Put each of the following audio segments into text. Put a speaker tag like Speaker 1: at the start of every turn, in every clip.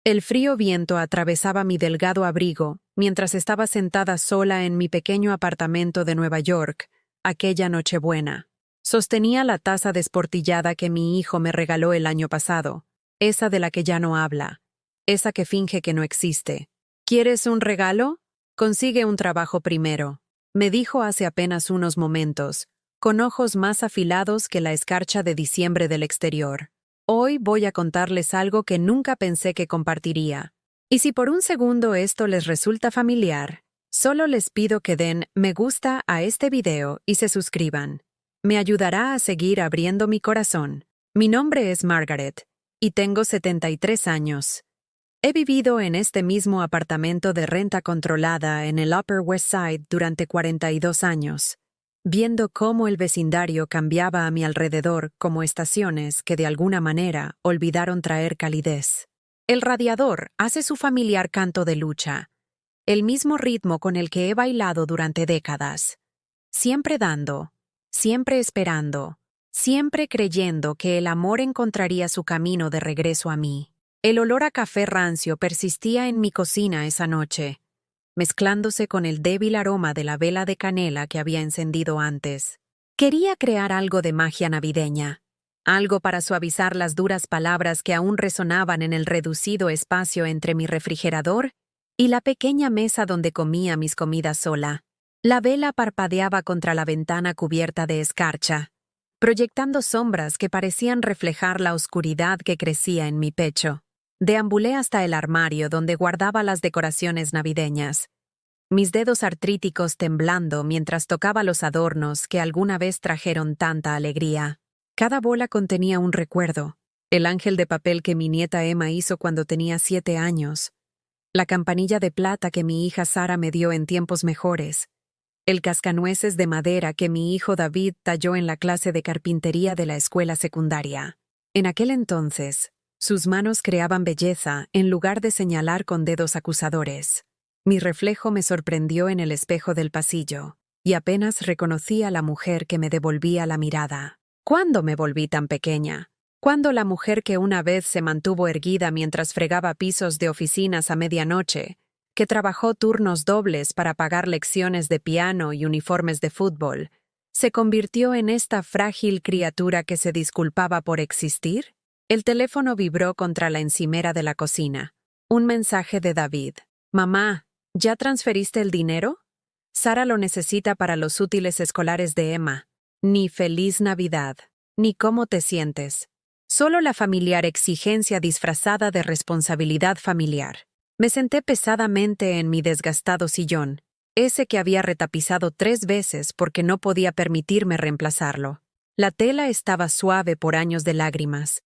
Speaker 1: El frío viento atravesaba mi delgado abrigo mientras estaba sentada sola en mi pequeño apartamento de Nueva York, aquella Nochebuena. Sostenía la taza desportillada que mi hijo me regaló el año pasado, esa de la que ya no habla, esa que finge que no existe. ¿Quieres un regalo? Consigue un trabajo primero, me dijo hace apenas unos momentos, con ojos más afilados que la escarcha de diciembre del exterior. Hoy voy a contarles algo que nunca pensé que compartiría. Y si por un segundo esto les resulta familiar, solo les pido que den me gusta a este video y se suscriban. Me ayudará a seguir abriendo mi corazón. Mi nombre es Margaret, y tengo 73 años. He vivido en este mismo apartamento de renta controlada en el Upper West Side durante 42 años. Viendo cómo el vecindario cambiaba a mi alrededor como estaciones que de alguna manera olvidaron traer calidez. El radiador hace su familiar canto de lucha, el mismo ritmo con el que he bailado durante décadas. Siempre dando, siempre esperando, siempre creyendo que el amor encontraría su camino de regreso a mí. El olor a café rancio persistía en mi cocina esa noche, mezclándose con el débil aroma de la vela de canela que había encendido antes. Quería crear algo de magia navideña, algo para suavizar las duras palabras que aún resonaban en el reducido espacio entre mi refrigerador y la pequeña mesa donde comía mis comidas sola. La vela parpadeaba contra la ventana cubierta de escarcha, proyectando sombras que parecían reflejar la oscuridad que crecía en mi pecho. Deambulé hasta el armario donde guardaba las decoraciones navideñas, mis dedos artríticos temblando mientras tocaba los adornos que alguna vez trajeron tanta alegría. Cada bola contenía un recuerdo: el ángel de papel que mi nieta Emma hizo cuando tenía 7 años, la campanilla de plata que mi hija Sara me dio en tiempos mejores, el cascanueces de madera que mi hijo David talló en la clase de carpintería de la escuela secundaria. En aquel entonces, sus manos creaban belleza en lugar de señalar con dedos acusadores. Mi reflejo me sorprendió en el espejo del pasillo, y apenas reconocí a la mujer que me devolvía la mirada. ¿Cuándo me volví tan pequeña? ¿Cuándo la mujer que una vez se mantuvo erguida mientras fregaba pisos de oficinas a medianoche, que trabajó turnos dobles para pagar lecciones de piano y uniformes de fútbol, se convirtió en esta frágil criatura que se disculpaba por existir? El teléfono vibró contra la encimera de la cocina. Un mensaje de David. Mamá, ¿ya transferiste el dinero? Sara lo necesita para los útiles escolares de Emma. Ni feliz Navidad, ni cómo te sientes. Solo la familiar exigencia disfrazada de responsabilidad familiar. Me senté pesadamente en mi desgastado sillón, ese que había retapizado 3 veces porque no podía permitirme reemplazarlo. La tela estaba suave por años de lágrimas,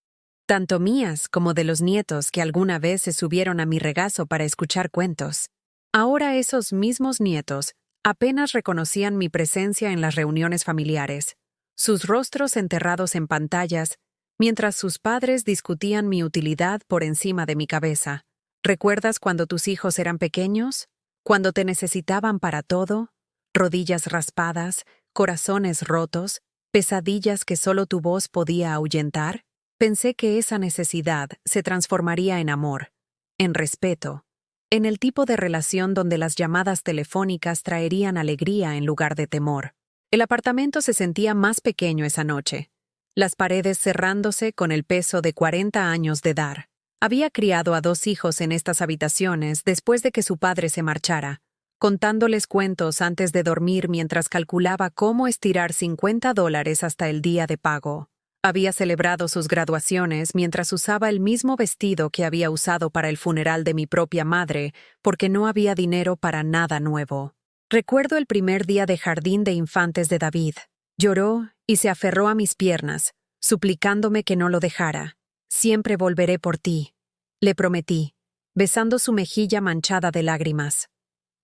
Speaker 1: tanto mías como de los nietos que alguna vez se subieron a mi regazo para escuchar cuentos. Ahora esos mismos nietos apenas reconocían mi presencia en las reuniones familiares, sus rostros enterrados en pantallas, mientras sus padres discutían mi utilidad por encima de mi cabeza. ¿Recuerdas cuando tus hijos eran pequeños? Cuando te necesitaban para todo, rodillas raspadas, corazones rotos, pesadillas que solo tu voz podía ahuyentar. Pensé que esa necesidad se transformaría en amor, en respeto, en el tipo de relación donde las llamadas telefónicas traerían alegría en lugar de temor. El apartamento se sentía más pequeño esa noche, las paredes cerrándose con el peso de 40 años de dar. Había criado a 2 hijos en estas habitaciones después de que su padre se marchara, contándoles cuentos antes de dormir mientras calculaba cómo estirar $50 hasta el día de pago. Había celebrado sus graduaciones mientras usaba el mismo vestido que había usado para el funeral de mi propia madre, porque no había dinero para nada nuevo. Recuerdo el primer día de jardín de infantes de David. Lloró y se aferró a mis piernas, suplicándome que no lo dejara. Siempre volveré por ti, le prometí, besando su mejilla manchada de lágrimas.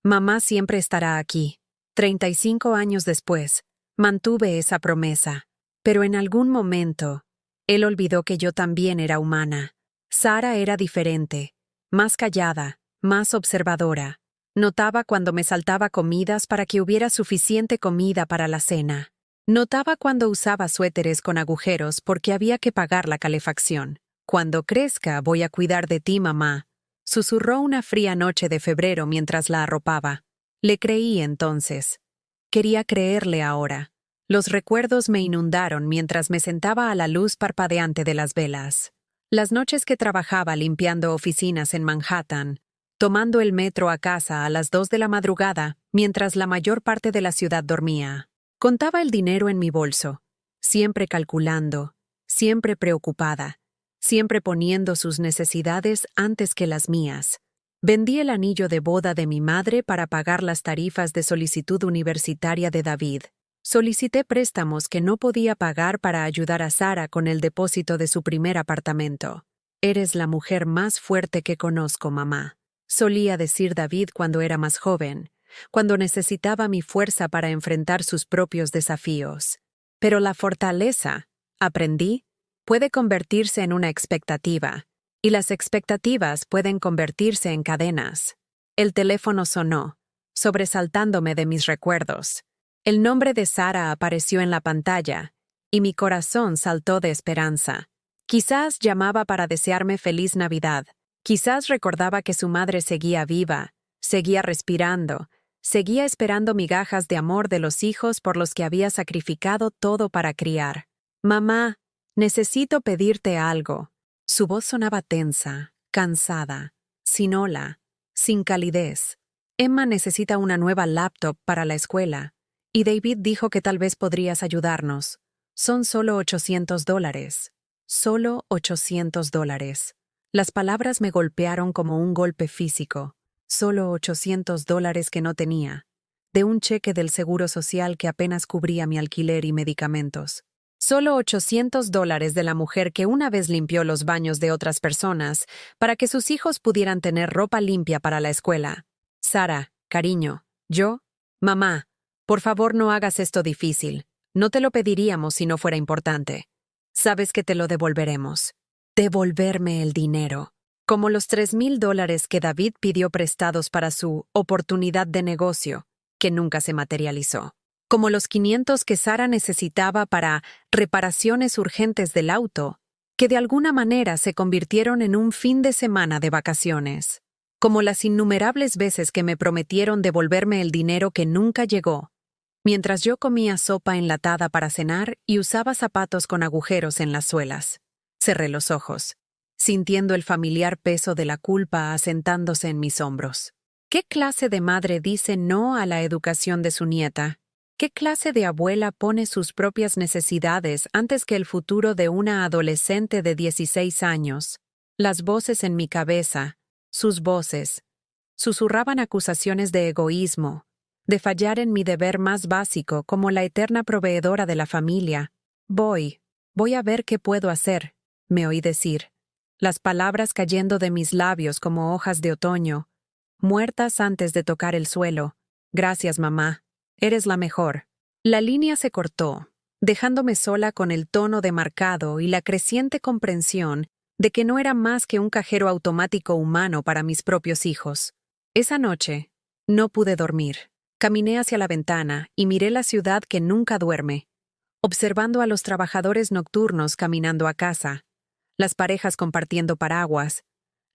Speaker 1: Mamá siempre estará aquí. 35 años después, mantuve esa promesa. Pero en algún momento, él olvidó que yo también era humana. Sara era diferente, más callada, más observadora. Notaba cuando me saltaba comidas para que hubiera suficiente comida para la cena. Notaba cuando usaba suéteres con agujeros porque había que pagar la calefacción. Cuando crezca voy a cuidar de ti, mamá, susurró una fría noche de febrero mientras la arropaba. Le creí entonces. Quería creerle ahora. Los recuerdos me inundaron mientras me sentaba a la luz parpadeante de las velas. Las noches que trabajaba limpiando oficinas en Manhattan, tomando el metro a casa a las 2 de la madrugada, mientras la mayor parte de la ciudad dormía. Contaba el dinero en mi bolso, siempre calculando, siempre preocupada, siempre poniendo sus necesidades antes que las mías. Vendí el anillo de boda de mi madre para pagar las tarifas de solicitud universitaria de David. Solicité préstamos que no podía pagar para ayudar a Sara con el depósito de su primer apartamento. Eres la mujer más fuerte que conozco, mamá, solía decir David cuando era más joven, cuando necesitaba mi fuerza para enfrentar sus propios desafíos. Pero la fortaleza, aprendí, puede convertirse en una expectativa, y las expectativas pueden convertirse en cadenas. El teléfono sonó, sobresaltándome de mis recuerdos. El nombre de Sara apareció en la pantalla, y mi corazón saltó de esperanza. Quizás llamaba para desearme feliz Navidad. Quizás recordaba que su madre seguía viva, seguía respirando, seguía esperando migajas de amor de los hijos por los que había sacrificado todo para criar. Mamá, necesito pedirte algo. Su voz sonaba tensa, cansada, sin ola, sin calidez. Emma necesita una nueva laptop para la escuela, y David dijo que tal vez podrías ayudarnos. Son solo $800. Solo $800. Las palabras me golpearon como un golpe físico. Solo $800 que no tenía, de un cheque del Seguro Social que apenas cubría mi alquiler y medicamentos. Solo $800 de la mujer que una vez limpió los baños de otras personas para que sus hijos pudieran tener ropa limpia para la escuela. Sara, cariño, mamá, por favor no hagas esto difícil. No te lo pediríamos si no fuera importante. Sabes que te lo devolveremos. Devolverme el dinero. Como los $3,000 que David pidió prestados para su oportunidad de negocio, que nunca se materializó. Como los 500 que Sara necesitaba para reparaciones urgentes del auto, que de alguna manera se convirtieron en un fin de semana de vacaciones. Como las innumerables veces que me prometieron devolverme el dinero que nunca llegó, mientras yo comía sopa enlatada para cenar y usaba zapatos con agujeros en las suelas. Cerré los ojos, sintiendo el familiar peso de la culpa asentándose en mis hombros. ¿Qué clase de madre dice no a la educación de su nieta? ¿Qué clase de abuela pone sus propias necesidades antes que el futuro de una adolescente de 16 años? Las voces en mi cabeza, sus voces, susurraban acusaciones de egoísmo, de fallar en mi deber más básico como la eterna proveedora de la familia. Voy a ver qué puedo hacer, me oí decir, las palabras cayendo de mis labios como hojas de otoño, muertas antes de tocar el suelo. Gracias, mamá. Eres la mejor. La línea se cortó, dejándome sola con el tono demarcado y la creciente comprensión de que no era más que un cajero automático humano para mis propios hijos. Esa noche, no pude dormir. Caminé hacia la ventana y miré la ciudad que nunca duerme, observando a los trabajadores nocturnos caminando a casa, las parejas compartiendo paraguas,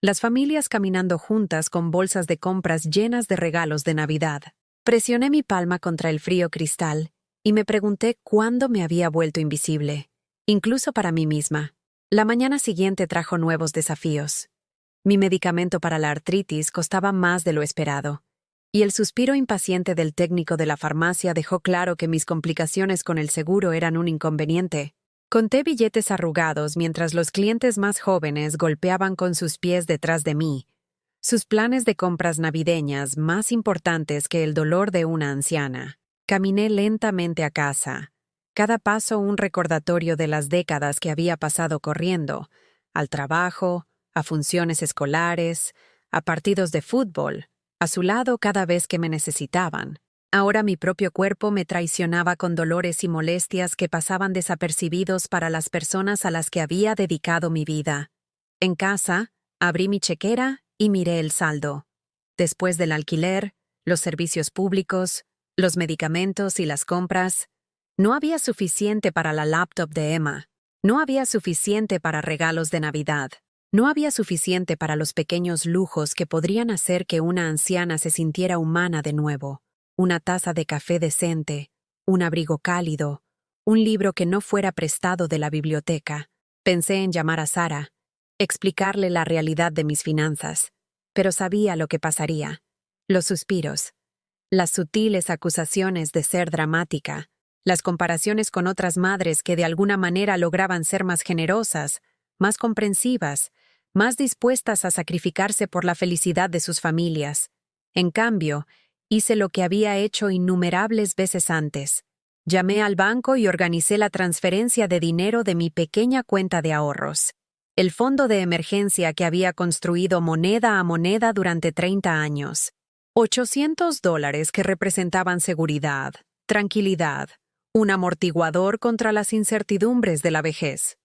Speaker 1: las familias caminando juntas con bolsas de compras llenas de regalos de Navidad. Presioné mi palma contra el frío cristal y me pregunté cuándo me había vuelto invisible, incluso para mí misma. La mañana siguiente trajo nuevos desafíos. Mi medicamento para la artritis costaba más de lo esperado, y el suspiro impaciente del técnico de la farmacia dejó claro que mis complicaciones con el seguro eran un inconveniente. Conté billetes arrugados mientras los clientes más jóvenes golpeaban con sus pies detrás de mí, sus planes de compras navideñas más importantes que el dolor de una anciana. Caminé lentamente a casa, cada paso un recordatorio de las décadas que había pasado corriendo, al trabajo, a funciones escolares, a partidos de fútbol, a su lado cada vez que me necesitaban. Ahora mi propio cuerpo me traicionaba con dolores y molestias que pasaban desapercibidos para las personas a las que había dedicado mi vida. En casa, abrí mi chequera y miré el saldo. Después del alquiler, los servicios públicos, los medicamentos y las compras, no había suficiente para la laptop de Emma. No había suficiente para regalos de Navidad. No había suficiente para los pequeños lujos que podrían hacer que una anciana se sintiera humana de nuevo. Una taza de café decente, un abrigo cálido, un libro que no fuera prestado de la biblioteca. Pensé en llamar a Sara, explicarle la realidad de mis finanzas, pero sabía lo que pasaría. Los suspiros, las sutiles acusaciones de ser dramática, las comparaciones con otras madres que de alguna manera lograban ser más generosas, más comprensivas, más dispuestas a sacrificarse por la felicidad de sus familias. En cambio, hice lo que había hecho innumerables veces antes. Llamé al banco y organicé la transferencia de dinero de mi pequeña cuenta de ahorros, el fondo de emergencia que había construido moneda a moneda durante 30 años. $800 que representaban seguridad, tranquilidad, un amortiguador contra las incertidumbres de la vejez.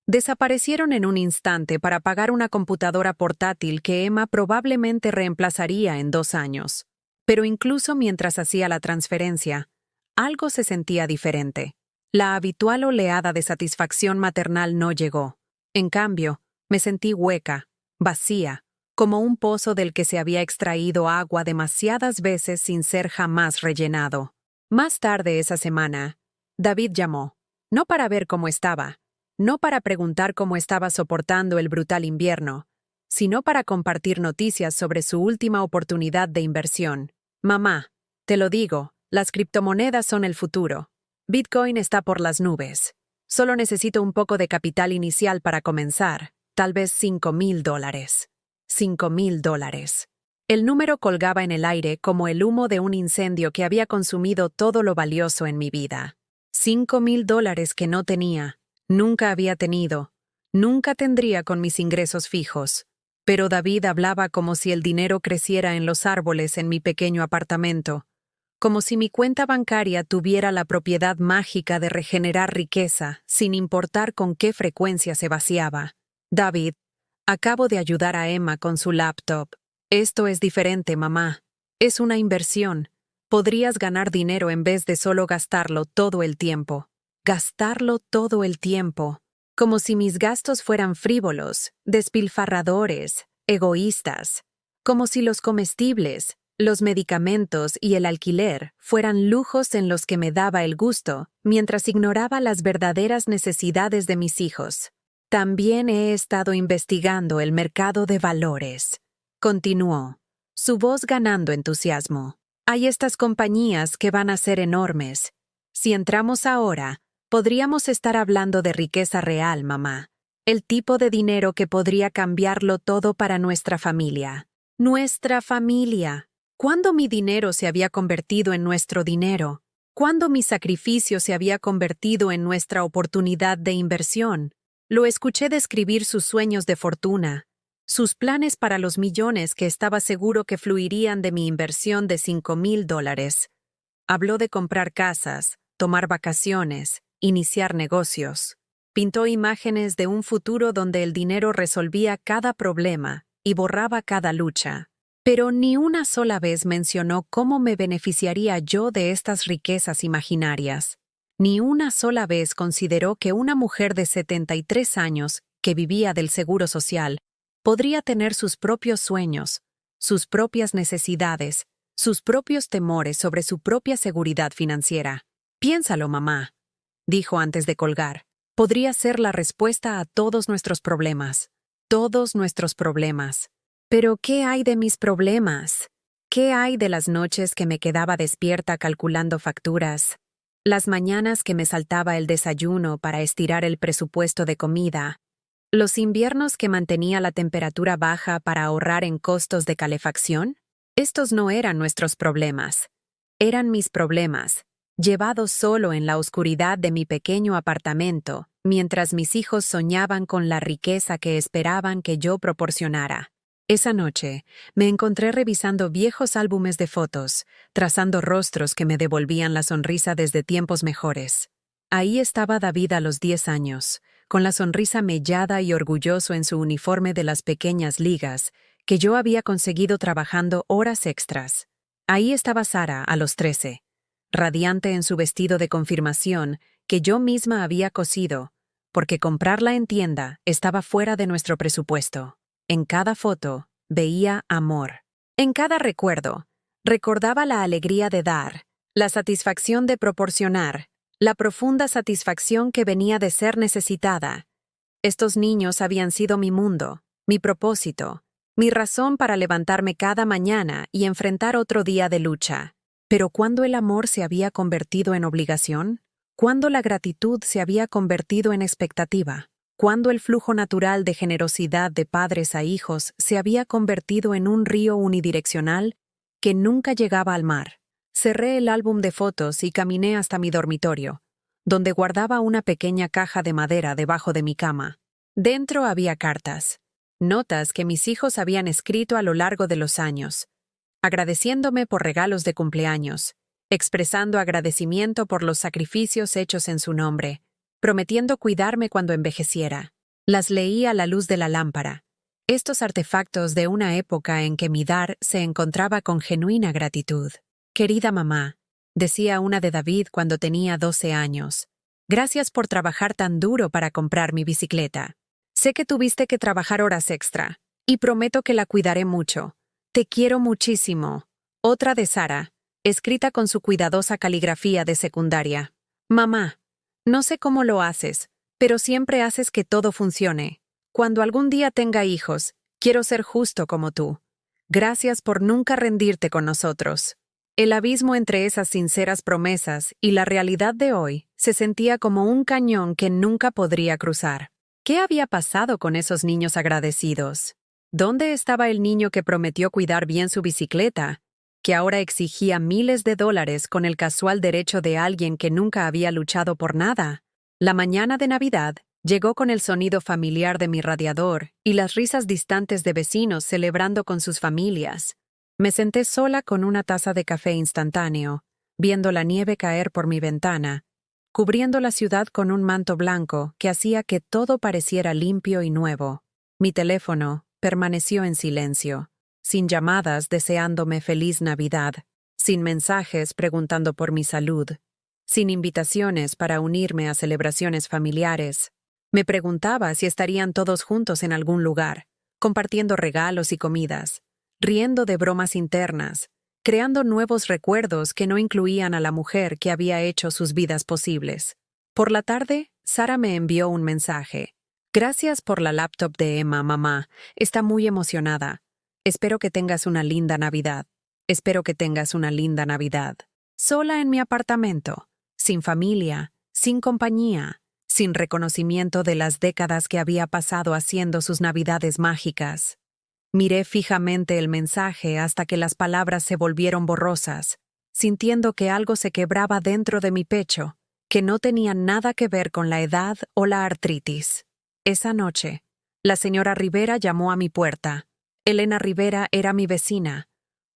Speaker 1: Desaparecieron en un instante para pagar una computadora portátil que Emma probablemente reemplazaría en 2 años. Pero incluso mientras hacía la transferencia, algo se sentía diferente. La habitual oleada de satisfacción maternal no llegó. En cambio, me sentí hueca, vacía, como un pozo del que se había extraído agua demasiadas veces sin ser jamás rellenado. Más tarde esa semana, David llamó, no para ver cómo estaba, no para preguntar cómo estaba soportando el brutal invierno, sino para compartir noticias sobre su última oportunidad de inversión. Mamá, te lo digo, las criptomonedas son el futuro. Bitcoin está por las nubes. Solo necesito un poco de capital inicial para comenzar, tal vez $5,000. $5,000. El número colgaba en el aire como el humo de un incendio que había consumido todo lo valioso en mi vida. $5,000 que no tenía, nunca había tenido, nunca tendría con mis ingresos fijos. Pero David hablaba como si el dinero creciera en los árboles en mi pequeño apartamento, como si mi cuenta bancaria tuviera la propiedad mágica de regenerar riqueza, sin importar con qué frecuencia se vaciaba. David, acabo de ayudar a Emma con su laptop. Esto es diferente, mamá. Es una inversión. Podrías ganar dinero en vez de solo gastarlo todo el tiempo. Gastarlo todo el tiempo. Como si mis gastos fueran frívolos, despilfarradores, egoístas. Como si los comestibles, los medicamentos y el alquiler fueran lujos en los que me daba el gusto, mientras ignoraba las verdaderas necesidades de mis hijos. También he estado investigando el mercado de valores. Continuó, su voz ganando entusiasmo. Hay estas compañías que van a ser enormes. Si entramos ahora, podríamos estar hablando de riqueza real, mamá. El tipo de dinero que podría cambiarlo todo para nuestra familia. Nuestra familia. ¿Cuándo mi dinero se había convertido en nuestro dinero? ¿Cuándo mi sacrificio se había convertido en nuestra oportunidad de inversión? Lo escuché describir sus sueños de fortuna, sus planes para los millones que estaba seguro que fluirían de mi inversión de $5,000. Habló de comprar casas, tomar vacaciones, iniciar negocios. Pintó imágenes de un futuro donde el dinero resolvía cada problema y borraba cada lucha. Pero ni una sola vez mencionó cómo me beneficiaría yo de estas riquezas imaginarias. Ni una sola vez consideró que una mujer de 73 años, que vivía del seguro social, podría tener sus propios sueños, sus propias necesidades, sus propios temores sobre su propia seguridad financiera. Piénsalo, mamá, dijo antes de colgar. Podría ser la respuesta a todos nuestros problemas. Todos nuestros problemas. Pero, ¿qué hay de mis problemas? ¿Qué hay de las noches que me quedaba despierta calculando facturas? Las mañanas que me saltaba el desayuno para estirar el presupuesto de comida. ¿Los inviernos que mantenía la temperatura baja para ahorrar en costos de calefacción? Estos no eran nuestros problemas. Eran mis problemas, llevados solo en la oscuridad de mi pequeño apartamento, mientras mis hijos soñaban con la riqueza que esperaban que yo proporcionara. Esa noche, me encontré revisando viejos álbumes de fotos, trazando rostros que me devolvían la sonrisa desde tiempos mejores. Ahí estaba David a los 10 años, con la sonrisa mellada y orgulloso en su uniforme de las pequeñas ligas, que yo había conseguido trabajando horas extras. Ahí estaba Sara a los 13, radiante en su vestido de confirmación, que yo misma había cosido, porque comprarla en tienda estaba fuera de nuestro presupuesto. En cada foto veía amor. En cada recuerdo, recordaba la alegría de dar, la satisfacción de proporcionar, la profunda satisfacción que venía de ser necesitada. Estos niños habían sido mi mundo, mi propósito, mi razón para levantarme cada mañana y enfrentar otro día de lucha. Pero ¿cuándo el amor se había convertido en obligación? ¿Cuándo la gratitud se había convertido en expectativa? ¿Cuándo el flujo natural de generosidad de padres a hijos se había convertido en un río unidireccional que nunca llegaba al mar? Cerré el álbum de fotos y caminé hasta mi dormitorio, donde guardaba una pequeña caja de madera debajo de mi cama. Dentro había cartas, notas que mis hijos habían escrito a lo largo de los años, agradeciéndome por regalos de cumpleaños, expresando agradecimiento por los sacrificios hechos en su nombre, prometiendo cuidarme cuando envejeciera. Las leí a la luz de la lámpara, estos artefactos de una época en que mi dar se encontraba con genuina gratitud. «Querida mamá», decía una de David cuando tenía 12 años, «gracias por trabajar tan duro para comprar mi bicicleta. Sé que tuviste que trabajar horas extra, y prometo que la cuidaré mucho. Te quiero muchísimo». Otra de Sara, escrita con su cuidadosa caligrafía de secundaria. «Mamá, no sé cómo lo haces, pero siempre haces que todo funcione. Cuando algún día tenga hijos, quiero ser justo como tú. Gracias por nunca rendirte con nosotros». El abismo entre esas sinceras promesas y la realidad de hoy se sentía como un cañón que nunca podría cruzar. ¿Qué había pasado con esos niños agradecidos? ¿Dónde estaba el niño que prometió cuidar bien su bicicleta, que ahora exigía miles de dólares con el casual derecho de alguien que nunca había luchado por nada? La mañana de Navidad llegó con el sonido familiar de mi radiador y las risas distantes de vecinos celebrando con sus familias. Me senté sola con una taza de café instantáneo, viendo la nieve caer por mi ventana, cubriendo la ciudad con un manto blanco que hacía que todo pareciera limpio y nuevo. Mi teléfono permaneció en silencio, sin llamadas deseándome feliz Navidad, sin mensajes preguntando por mi salud, sin invitaciones para unirme a celebraciones familiares. Me preguntaba si estarían todos juntos en algún lugar, compartiendo regalos y comidas, riendo de bromas internas, creando nuevos recuerdos que no incluían a la mujer que había hecho sus vidas posibles. Por la tarde, Sara me envió un mensaje. «Gracias por la laptop de Emma, mamá. Está muy emocionada. Espero que tengas una linda Navidad. Espero que tengas una linda Navidad». Sola en mi apartamento, sin familia, sin compañía, sin reconocimiento de las décadas que había pasado haciendo sus Navidades mágicas. Miré fijamente el mensaje hasta que las palabras se volvieron borrosas, sintiendo que algo se quebraba dentro de mi pecho, que no tenía nada que ver con la edad o la artritis. Esa noche, la señora Rivera llamó a mi puerta. Elena Rivera era mi vecina,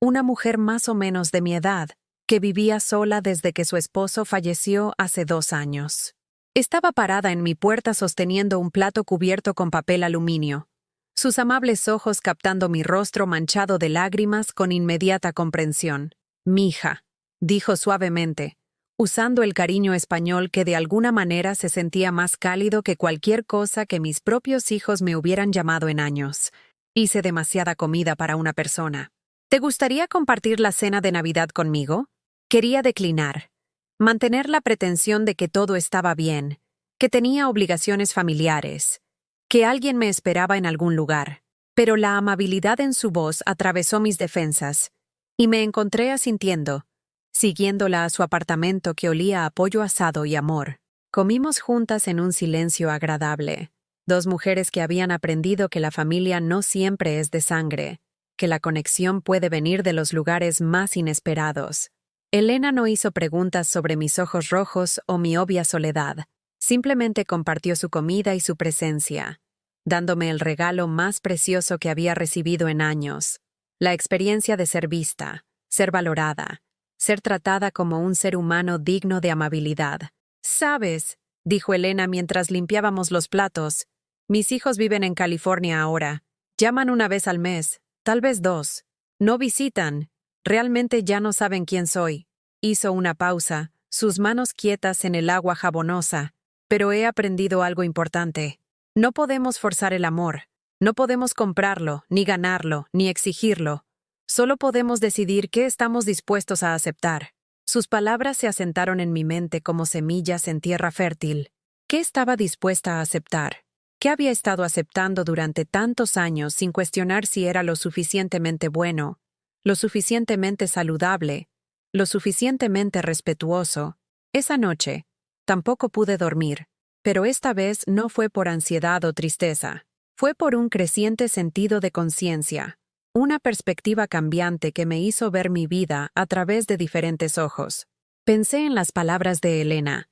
Speaker 1: una mujer más o menos de mi edad, que vivía sola desde que su esposo falleció hace 2 años. Estaba parada en mi puerta sosteniendo un plato cubierto con papel aluminio, sus amables ojos captando mi rostro manchado de lágrimas con inmediata comprensión. «Mija», dijo suavemente, usando el cariño español que de alguna manera se sentía más cálido que cualquier cosa que mis propios hijos me hubieran llamado en años. «Hice demasiada comida para una persona. ¿Te gustaría compartir la cena de Navidad conmigo?» Quería declinar, mantener la pretensión de que todo estaba bien, que tenía obligaciones familiares, que alguien me esperaba en algún lugar, pero la amabilidad en su voz atravesó mis defensas, y me encontré asintiendo, siguiéndola a su apartamento que olía a pollo asado y amor. Comimos juntas en un silencio agradable, 2 mujeres que habían aprendido que la familia no siempre es de sangre, que la conexión puede venir de los lugares más inesperados. Elena no hizo preguntas sobre mis ojos rojos o mi obvia soledad. Simplemente compartió su comida y su presencia, dándome el regalo más precioso que había recibido en años, la experiencia de ser vista, ser valorada, ser tratada como un ser humano digno de amabilidad. «¿Sabes?», dijo Elena mientras limpiábamos los platos, «mis hijos viven en California ahora. Llaman una vez al mes, tal vez 2. No visitan. Realmente ya no saben quién soy». Hizo una pausa, sus manos quietas en el agua jabonosa, Pero he aprendido algo importante. No podemos forzar el amor. No podemos comprarlo, ni ganarlo, ni exigirlo. Solo podemos decidir qué estamos dispuestos a aceptar. Sus palabras se asentaron en mi mente como semillas en tierra fértil. ¿Qué estaba dispuesta a aceptar? ¿Qué había estado aceptando durante tantos años sin cuestionar si era lo suficientemente bueno, lo suficientemente saludable, lo suficientemente respetuoso? Esa noche, tampoco pude dormir, pero esta vez no fue por ansiedad o tristeza. Fue por un creciente sentido de conciencia, una perspectiva cambiante que me hizo ver mi vida a través de diferentes ojos. Pensé en las palabras de Elena,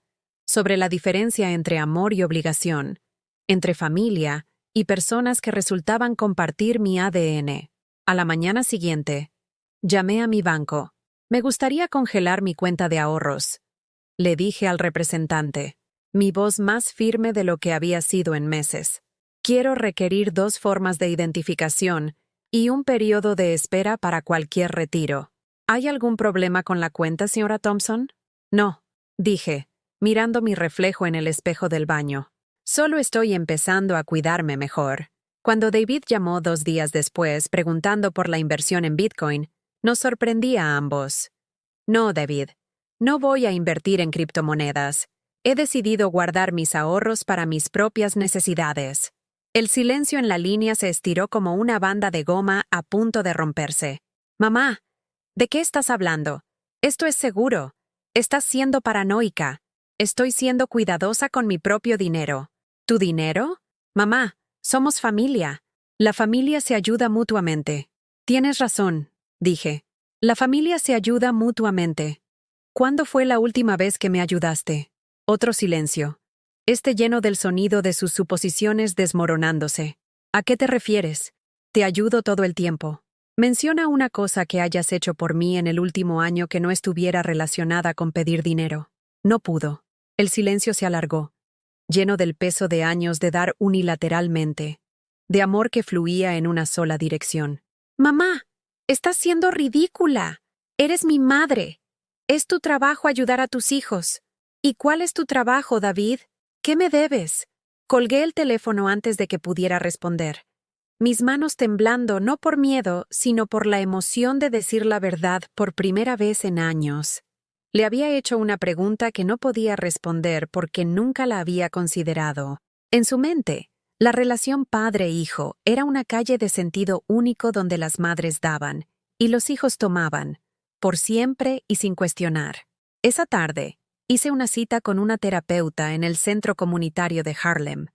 Speaker 1: sobre la diferencia entre amor y obligación, entre familia y personas que resultaban compartir mi ADN. A la mañana siguiente, llamé a mi banco. Me gustaría congelar mi cuenta de ahorros, le dije al representante, mi voz más firme de lo que había sido en meses. Quiero requerir 2 formas de identificación y un periodo de espera para cualquier retiro. ¿Hay algún problema con la cuenta, señora Thompson? No, dije, mirando mi reflejo en el espejo del baño. Solo estoy empezando a cuidarme mejor. Cuando David llamó 2 días después preguntando por la inversión en Bitcoin, nos sorprendí a ambos. No, David, no voy a invertir en criptomonedas. He decidido guardar mis ahorros para mis propias necesidades. El silencio en la línea se estiró como una banda de goma a punto de romperse. Mamá, ¿de qué estás hablando? Esto es seguro. Estás siendo paranoica. Estoy siendo cuidadosa con mi propio dinero. ¿Tu dinero? Mamá, somos familia. La familia se ayuda mutuamente. Tienes razón, dije. La familia se ayuda mutuamente. ¿Cuándo fue la última vez que me ayudaste? Otro silencio. Lleno del sonido de sus suposiciones desmoronándose. ¿A qué te refieres? Te ayudo todo el tiempo. Menciona una cosa que hayas hecho por mí en el último año que no estuviera relacionada con pedir dinero. No pudo. El silencio se alargó, lleno del peso de años de dar unilateralmente, de amor que fluía en una sola dirección. Mamá, estás siendo ridícula. Eres mi madre. Es tu trabajo ayudar a tus hijos. ¿Y cuál es tu trabajo, David? ¿Qué me debes? Colgué el teléfono antes de que pudiera responder. Mis manos temblando no por miedo, sino por la emoción de decir la verdad por primera vez en años. Le había hecho una pregunta que no podía responder porque nunca la había considerado. En su mente, la relación padre-hijo era una calle de sentido único donde las madres daban y los hijos tomaban, por siempre y sin cuestionar. Esa tarde, hice una cita con una terapeuta en el centro comunitario de Harlem,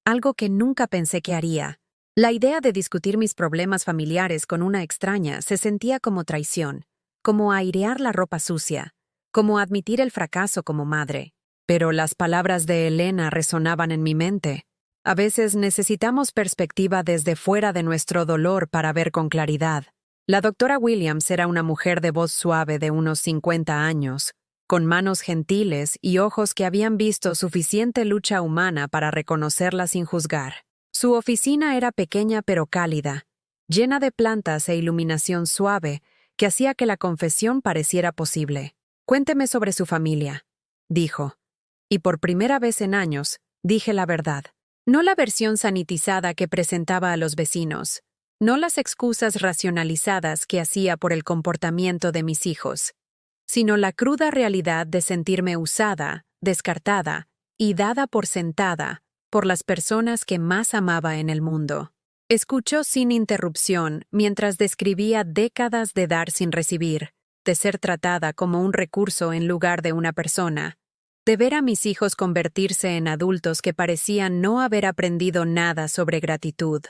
Speaker 1: algo que nunca pensé que haría. La idea de discutir mis problemas familiares con una extraña se sentía como traición, como airear la ropa sucia, como admitir el fracaso como madre. Pero las palabras de Elena resonaban en mi mente. A veces necesitamos perspectiva desde fuera de nuestro dolor para ver con claridad. La doctora Williams era una mujer de voz suave de unos 50 años, con manos gentiles y ojos que habían visto suficiente lucha humana para reconocerla sin juzgar. Su oficina era pequeña pero cálida, llena de plantas e iluminación suave que hacía que la confesión pareciera posible. Cuénteme sobre su familia, dijo. Y por primera vez en años, dije la verdad. No la versión sanitizada que presentaba a los vecinos, no las excusas racionalizadas que hacía por el comportamiento de mis hijos, sino la cruda realidad de sentirme usada, descartada y dada por sentada por las personas que más amaba en el mundo. Escuchó sin interrupción mientras describía décadas de dar sin recibir, de ser tratada como un recurso en lugar de una persona, de ver a mis hijos convertirse en adultos que parecían no haber aprendido nada sobre gratitud,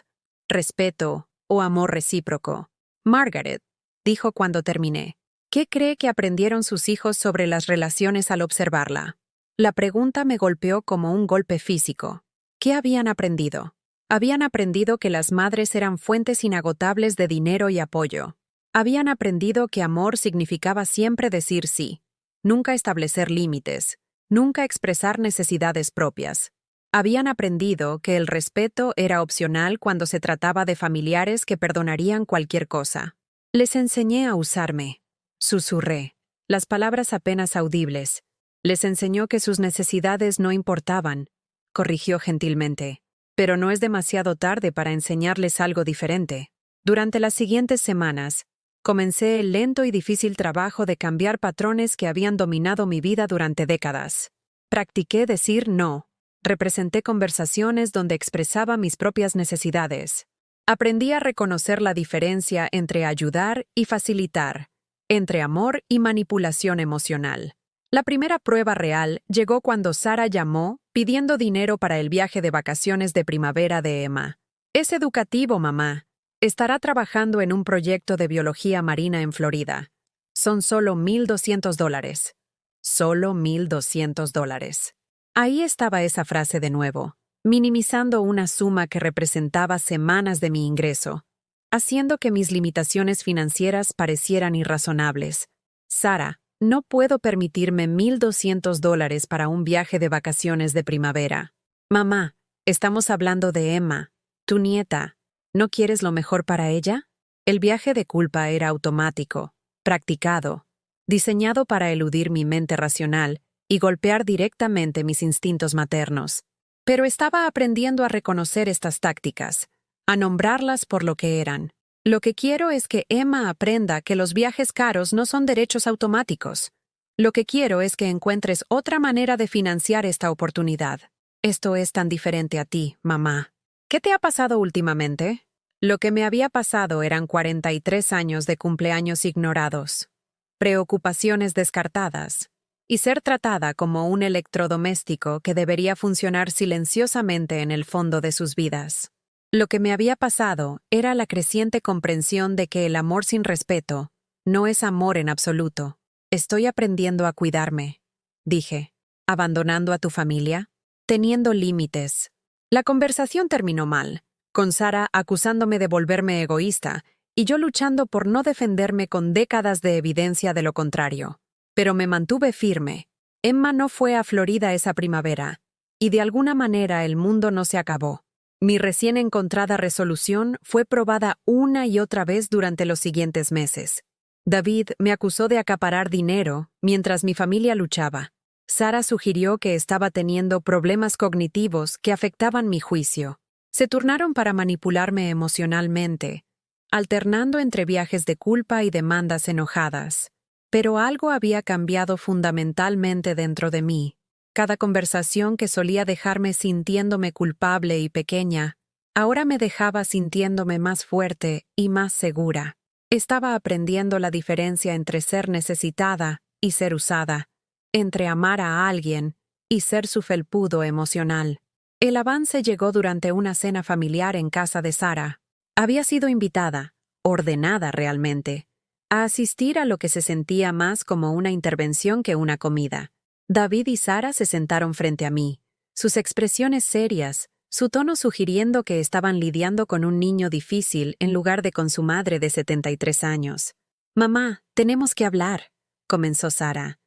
Speaker 1: respeto o amor recíproco. Margaret, dijo cuando terminé, ¿qué cree que aprendieron sus hijos sobre las relaciones al observarla? La pregunta me golpeó como un golpe físico. ¿Qué habían aprendido? Habían aprendido que las madres eran fuentes inagotables de dinero y apoyo. Habían aprendido que amor significaba siempre decir sí, nunca establecer límites, nunca expresar necesidades propias. Habían aprendido que el respeto era opcional cuando se trataba de familiares que perdonarían cualquier cosa. Les enseñé a usarme. Susurré, las palabras apenas audibles, Les enseñó que sus necesidades no importaban, corrigió gentilmente. Pero no es demasiado tarde para enseñarles algo diferente. Durante las siguientes semanas, comencé el lento y difícil trabajo de cambiar patrones que habían dominado mi vida durante décadas. Practiqué decir no. Representé conversaciones donde expresaba mis propias necesidades. Aprendí a reconocer la diferencia entre ayudar y facilitar, entre amor y manipulación emocional. La primera prueba real llegó cuando Sara llamó pidiendo dinero para el viaje de vacaciones de primavera de Emma. Es educativo, mamá. Estará trabajando en un proyecto de biología marina en Florida. Son solo $1,200. Solo $1,200. Ahí estaba esa frase de nuevo, minimizando una suma que representaba semanas de mi ingreso, haciendo que mis limitaciones financieras parecieran irrazonables. Sara, no puedo permitirme $1,200 para un viaje de vacaciones de primavera. Mamá, estamos hablando de Emma, tu nieta. ¿No quieres lo mejor para ella? El viaje de culpa era automático, practicado, diseñado para eludir mi mente racional y golpear directamente mis instintos maternos. Pero estaba aprendiendo a reconocer estas tácticas, a nombrarlas por lo que eran. Lo que quiero es que Emma aprenda que los viajes caros no son derechos automáticos. Lo que quiero es que encuentres otra manera de financiar esta oportunidad. Esto es tan diferente a ti, mamá. ¿Qué te ha pasado últimamente? Lo que me había pasado eran 43 años de cumpleaños ignorados, preocupaciones descartadas, y ser tratada como un electrodoméstico que debería funcionar silenciosamente en el fondo de sus vidas. Lo que me había pasado era la creciente comprensión de que el amor sin respeto no es amor en absoluto. Estoy aprendiendo a cuidarme, dije. ¿Abandonando a tu familia? Teniendo límites. La conversación terminó mal, con Sara acusándome de volverme egoísta y yo luchando por no defenderme con décadas de evidencia de lo contrario. Pero me mantuve firme. Emma no fue a Florida esa primavera, y de alguna manera el mundo no se acabó. Mi recién encontrada resolución fue probada una y otra vez durante los siguientes meses. David me acusó de acaparar dinero mientras mi familia luchaba. Sara sugirió que estaba teniendo problemas cognitivos que afectaban mi juicio. Se turnaron para manipularme emocionalmente, alternando entre viajes de culpa y demandas enojadas. Pero algo había cambiado fundamentalmente dentro de mí. Cada conversación que solía dejarme sintiéndome culpable y pequeña, ahora me dejaba sintiéndome más fuerte y más segura. Estaba aprendiendo la diferencia entre ser necesitada y ser usada, entre amar a alguien y ser su felpudo emocional. El avance llegó durante una cena familiar en casa de Sara. Había sido invitada, ordenada realmente, a asistir a lo que se sentía más como una intervención que una comida. David y Sara se sentaron frente a mí, sus expresiones serias, su tono sugiriendo que estaban lidiando con un niño difícil en lugar de con su madre de 73 años. «Mamá, tenemos que hablar», comenzó Sara.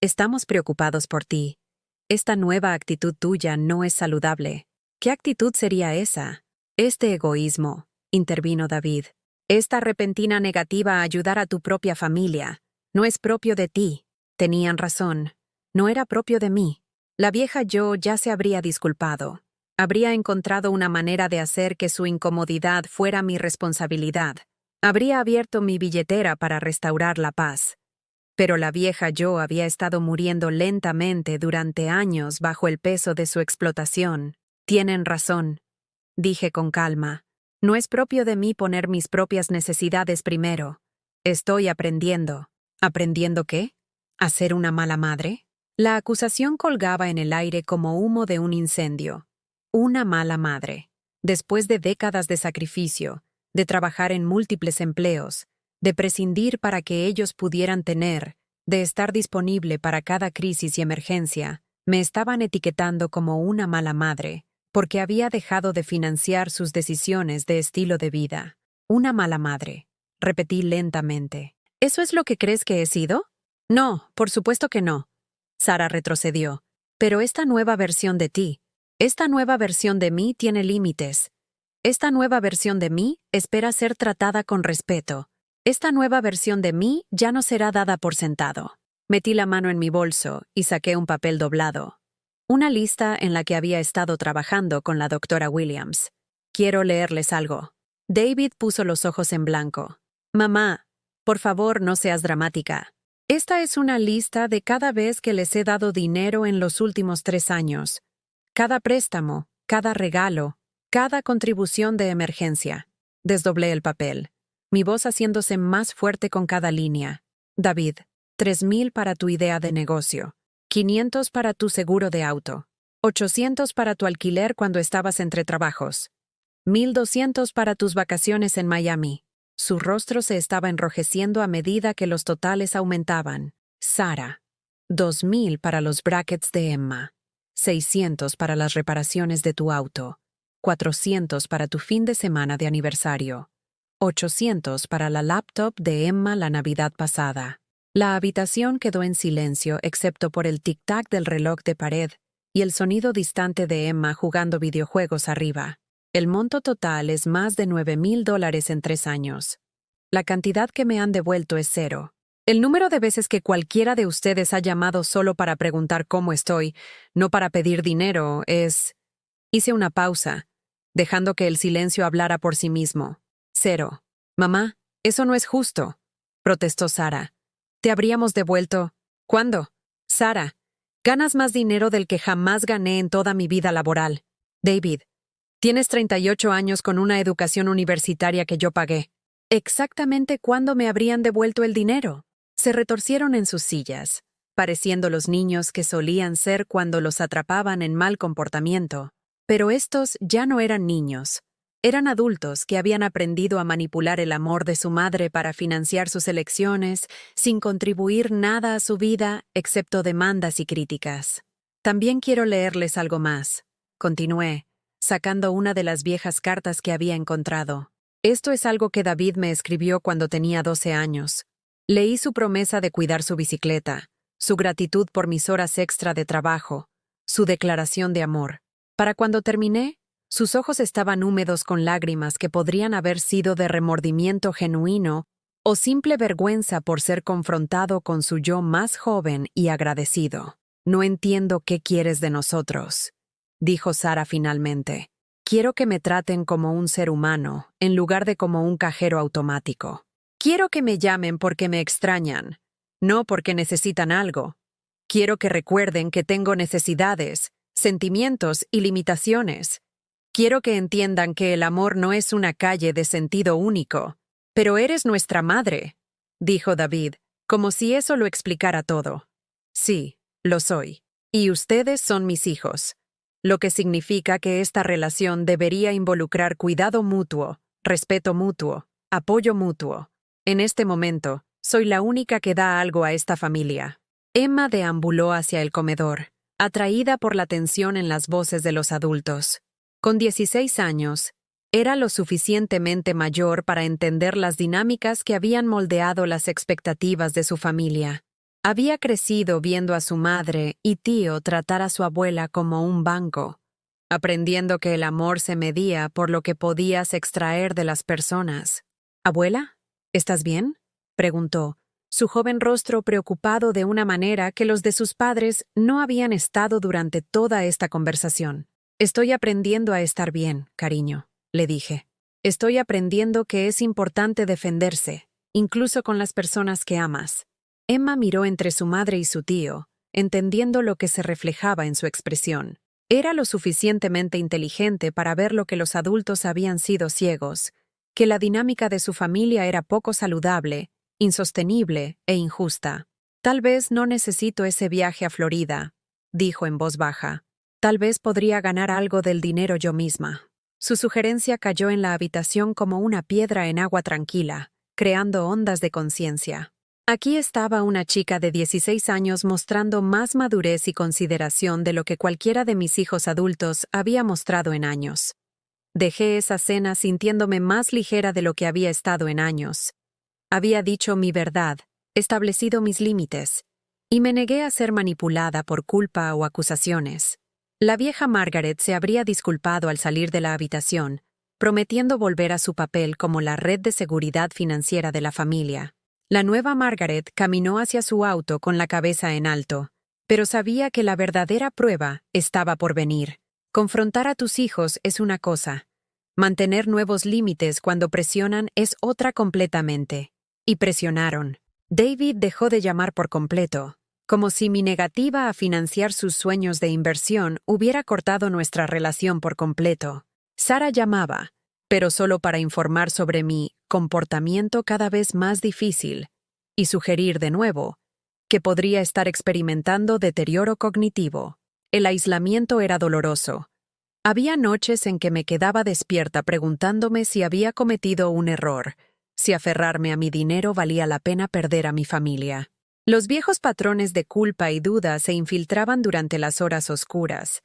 Speaker 1: «Estamos preocupados por ti. Esta nueva actitud tuya no es saludable». «¿Qué actitud sería esa?» «Este egoísmo», intervino David. «Esta repentina negativa a ayudar a tu propia familia. No es propio de ti». Tenían razón. No era propio de mí. La vieja yo ya se habría disculpado. Habría encontrado una manera de hacer que su incomodidad fuera mi responsabilidad. Habría abierto mi billetera para restaurar la paz. Pero la vieja yo había estado muriendo lentamente durante años bajo el peso de su explotación. Tienen razón, dije con calma. No es propio de mí poner mis propias necesidades primero. Estoy aprendiendo. ¿Aprendiendo qué? ¿A ser una mala madre? La acusación colgaba en el aire como humo de un incendio. Una mala madre. Después de décadas de sacrificio, de trabajar en múltiples empleos, de prescindir para que ellos pudieran tener, de estar disponible para cada crisis y emergencia, me estaban etiquetando como una mala madre, porque había dejado de financiar sus decisiones de estilo de vida. Una mala madre, repetí lentamente. ¿Eso es lo que crees que he sido? No, por supuesto que no. Sara retrocedió. Pero esta nueva versión de ti, esta nueva versión de mí tiene límites. Esta nueva versión de mí espera ser tratada con respeto. Esta nueva versión de mí ya no será dada por sentado. Metí la mano en mi bolso y saqué un papel doblado. Una lista en la que había estado trabajando con la doctora Williams. Quiero leerles algo. David puso los ojos en blanco. Mamá, por favor, no seas dramática. Esta es una lista de cada vez que les he dado dinero en los últimos 3 años. Cada préstamo, cada regalo, cada contribución de emergencia. Desdoblé el papel, mi voz haciéndose más fuerte con cada línea. David, 3,000 para tu idea de negocio, 500 para tu seguro de auto, 800 para tu alquiler cuando estabas entre trabajos, 1,200 para tus vacaciones en Miami. Su rostro se estaba enrojeciendo a medida que los totales aumentaban. Sara, 2,000 para los brackets de Emma, 600 para las reparaciones de tu auto, 400 para tu fin de semana de aniversario, 800 para la laptop de Emma la Navidad pasada. La habitación quedó en silencio excepto por el tic-tac del reloj de pared y el sonido distante de Emma jugando videojuegos arriba. El monto total es más de $9,000 en 3 años. La cantidad que me han devuelto es 0. El número de veces que cualquiera de ustedes ha llamado solo para preguntar cómo estoy, no para pedir dinero, es... Hice una pausa, dejando que el silencio hablara por sí mismo. 0. Mamá, eso no es justo, protestó Sara. Te habríamos devuelto... ¿Cuándo? Sara, ganas más dinero del que jamás gané en toda mi vida laboral. David, tienes 38 años con una educación universitaria que yo pagué. ¿Exactamente cuándo me habrían devuelto el dinero? Se retorcieron en sus sillas, pareciendo los niños que solían ser cuando los atrapaban en mal comportamiento. Pero estos ya no eran niños. Eran adultos que habían aprendido a manipular el amor de su madre para financiar sus elecciones, sin contribuir nada a su vida excepto demandas y críticas. También quiero leerles algo más, continué, sacando una de las viejas cartas que había encontrado. Esto es algo que David me escribió cuando tenía 12 años. Leí su promesa de cuidar su bicicleta, su gratitud por mis horas extra de trabajo, su declaración de amor. Para cuando terminé, sus ojos estaban húmedos con lágrimas que podrían haber sido de remordimiento genuino o simple vergüenza por ser confrontado con su yo más joven y agradecido. No entiendo qué quieres de nosotros, dijo Sara finalmente. Quiero que me traten como un ser humano, en lugar de como un cajero automático. Quiero que me llamen porque me extrañan, no porque necesitan algo. Quiero que recuerden que tengo necesidades, sentimientos y limitaciones. Quiero que entiendan que el amor no es una calle de sentido único. Pero eres nuestra madre, dijo David, como si eso lo explicara todo. Sí, lo soy. Y ustedes son mis hijos. Lo que significa que esta relación debería involucrar cuidado mutuo, respeto mutuo, apoyo mutuo. En este momento, soy la única que da algo a esta familia. Emma deambuló hacia el comedor, atraída por la tensión en las voces de los adultos. Con 16 años, era lo suficientemente mayor para entender las dinámicas que habían moldeado las expectativas de su familia. Había crecido viendo a su madre y tío tratar a su abuela como un banco, aprendiendo que el amor se medía por lo que podías extraer de las personas. «¿Abuela? ¿Estás bien?», preguntó, su joven rostro preocupado de una manera que los de sus padres no habían estado durante toda esta conversación. «Estoy aprendiendo a estar bien, cariño», le dije. «Estoy aprendiendo que es importante defenderse, incluso con las personas que amas». Emma miró entre su madre y su tío, entendiendo lo que se reflejaba en su expresión. Era lo suficientemente inteligente para ver lo que los adultos habían sido ciegos, que la dinámica de su familia era poco saludable, insostenible e injusta. «Tal vez no necesito ese viaje a Florida», dijo en voz baja. «Tal vez podría ganar algo del dinero yo misma». Su sugerencia cayó en la habitación como una piedra en agua tranquila, creando ondas de conciencia. Aquí estaba una chica de 16 años mostrando más madurez y consideración de lo que cualquiera de mis hijos adultos había mostrado en años. Dejé esa cena sintiéndome más ligera de lo que había estado en años. Había dicho mi verdad, establecido mis límites, y me negué a ser manipulada por culpa o acusaciones. La vieja Margaret se habría disculpado al salir de la habitación, prometiendo volver a su papel como la red de seguridad financiera de la familia. La nueva Margaret caminó hacia su auto con la cabeza en alto, pero sabía que la verdadera prueba estaba por venir. Confrontar a tus hijos es una cosa. Mantener nuevos límites cuando presionan es otra completamente. Y presionaron. David dejó de llamar por completo, como si mi negativa a financiar sus sueños de inversión hubiera cortado nuestra relación por completo. Sara llamaba, pero solo para informar sobre mi comportamiento cada vez más difícil, y sugerir de nuevo que podría estar experimentando deterioro cognitivo. El aislamiento era doloroso. Había noches en que me quedaba despierta preguntándome si había cometido un error, si aferrarme a mi dinero valía la pena perder a mi familia. Los viejos patrones de culpa y duda se infiltraban durante las horas oscuras,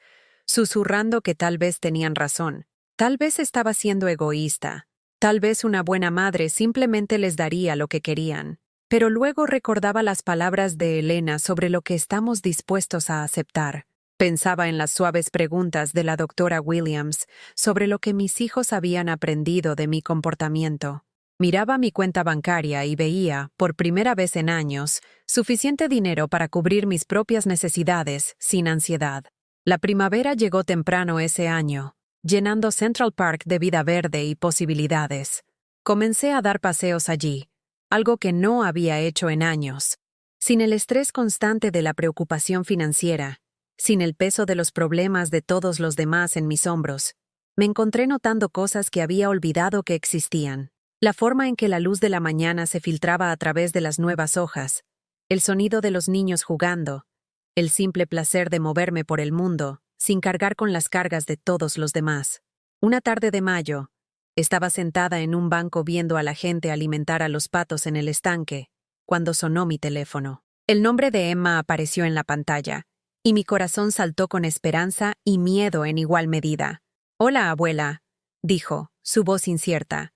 Speaker 1: susurrando que tal vez tenían razón, tal vez estaba siendo egoísta, tal vez una buena madre simplemente les daría lo que querían. Pero luego recordaba las palabras de Elena sobre lo que estamos dispuestos a aceptar. Pensaba en las suaves preguntas de la doctora Williams sobre lo que mis hijos habían aprendido de mi comportamiento. Miraba mi cuenta bancaria y veía, por primera vez en años, suficiente dinero para cubrir mis propias necesidades, sin ansiedad. La primavera llegó temprano ese año, llenando Central Park de vida verde y posibilidades. Comencé a dar paseos allí, algo que no había hecho en años. Sin el estrés constante de la preocupación financiera, sin el peso de los problemas de todos los demás en mis hombros, me encontré notando cosas que había olvidado que existían. La forma en que la luz de la mañana se filtraba a través de las nuevas hojas, el sonido de los niños jugando, el simple placer de moverme por el mundo, sin cargar con las cargas de todos los demás. Una tarde de mayo, estaba sentada en un banco viendo a la gente alimentar a los patos en el estanque, cuando sonó mi teléfono. El nombre de Emma apareció en la pantalla, y mi corazón saltó con esperanza y miedo en igual medida. «Hola, abuela», dijo, su voz incierta.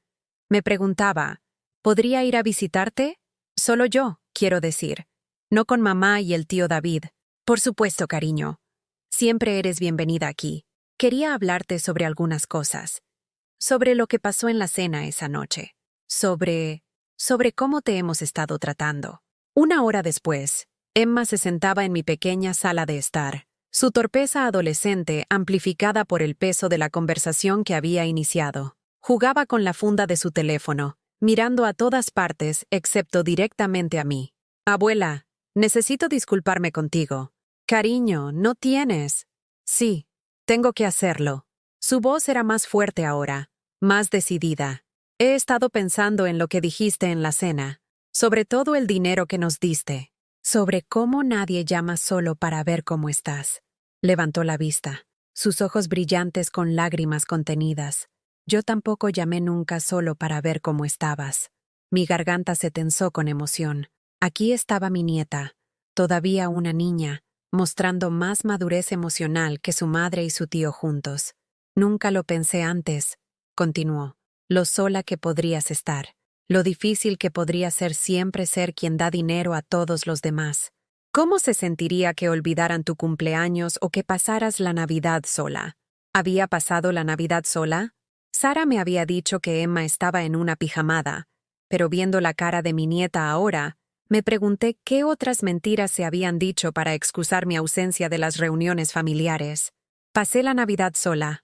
Speaker 1: Me preguntaba, ¿podría ir a visitarte? Solo yo, quiero decir. No con mamá y el tío David. Por supuesto, cariño. Siempre eres bienvenida aquí. Quería hablarte sobre algunas cosas. Sobre lo que pasó en la cena esa noche. Sobre cómo te hemos estado tratando. Una hora después, Emma se sentaba en mi pequeña sala de estar, su torpeza adolescente amplificada por el peso de la conversación que había iniciado. Jugaba con la funda de su teléfono, mirando a todas partes excepto directamente a mí. «Abuela, necesito disculparme contigo». «Cariño, no tienes». «Sí, tengo que hacerlo». Su voz era más fuerte ahora, más decidida. «He estado pensando en lo que dijiste en la cena, sobre todo el dinero que nos diste, sobre cómo nadie llama solo para ver cómo estás». Levantó la vista, sus ojos brillantes con lágrimas contenidas. «Yo tampoco llamé nunca solo para ver cómo estabas». Mi garganta se tensó con emoción. Aquí estaba mi nieta, todavía una niña, mostrando más madurez emocional que su madre y su tío juntos. «Nunca lo pensé antes», continuó, «lo sola que podrías estar, lo difícil que podría ser siempre ser quien da dinero a todos los demás. ¿Cómo se sentiría que olvidaran tu cumpleaños o que pasaras la Navidad sola?» ¿Había pasado la Navidad sola? Sara me había dicho que Emma estaba en una pijamada, pero viendo la cara de mi nieta ahora, me pregunté qué otras mentiras se habían dicho para excusar mi ausencia de las reuniones familiares. «Pasé la Navidad sola»,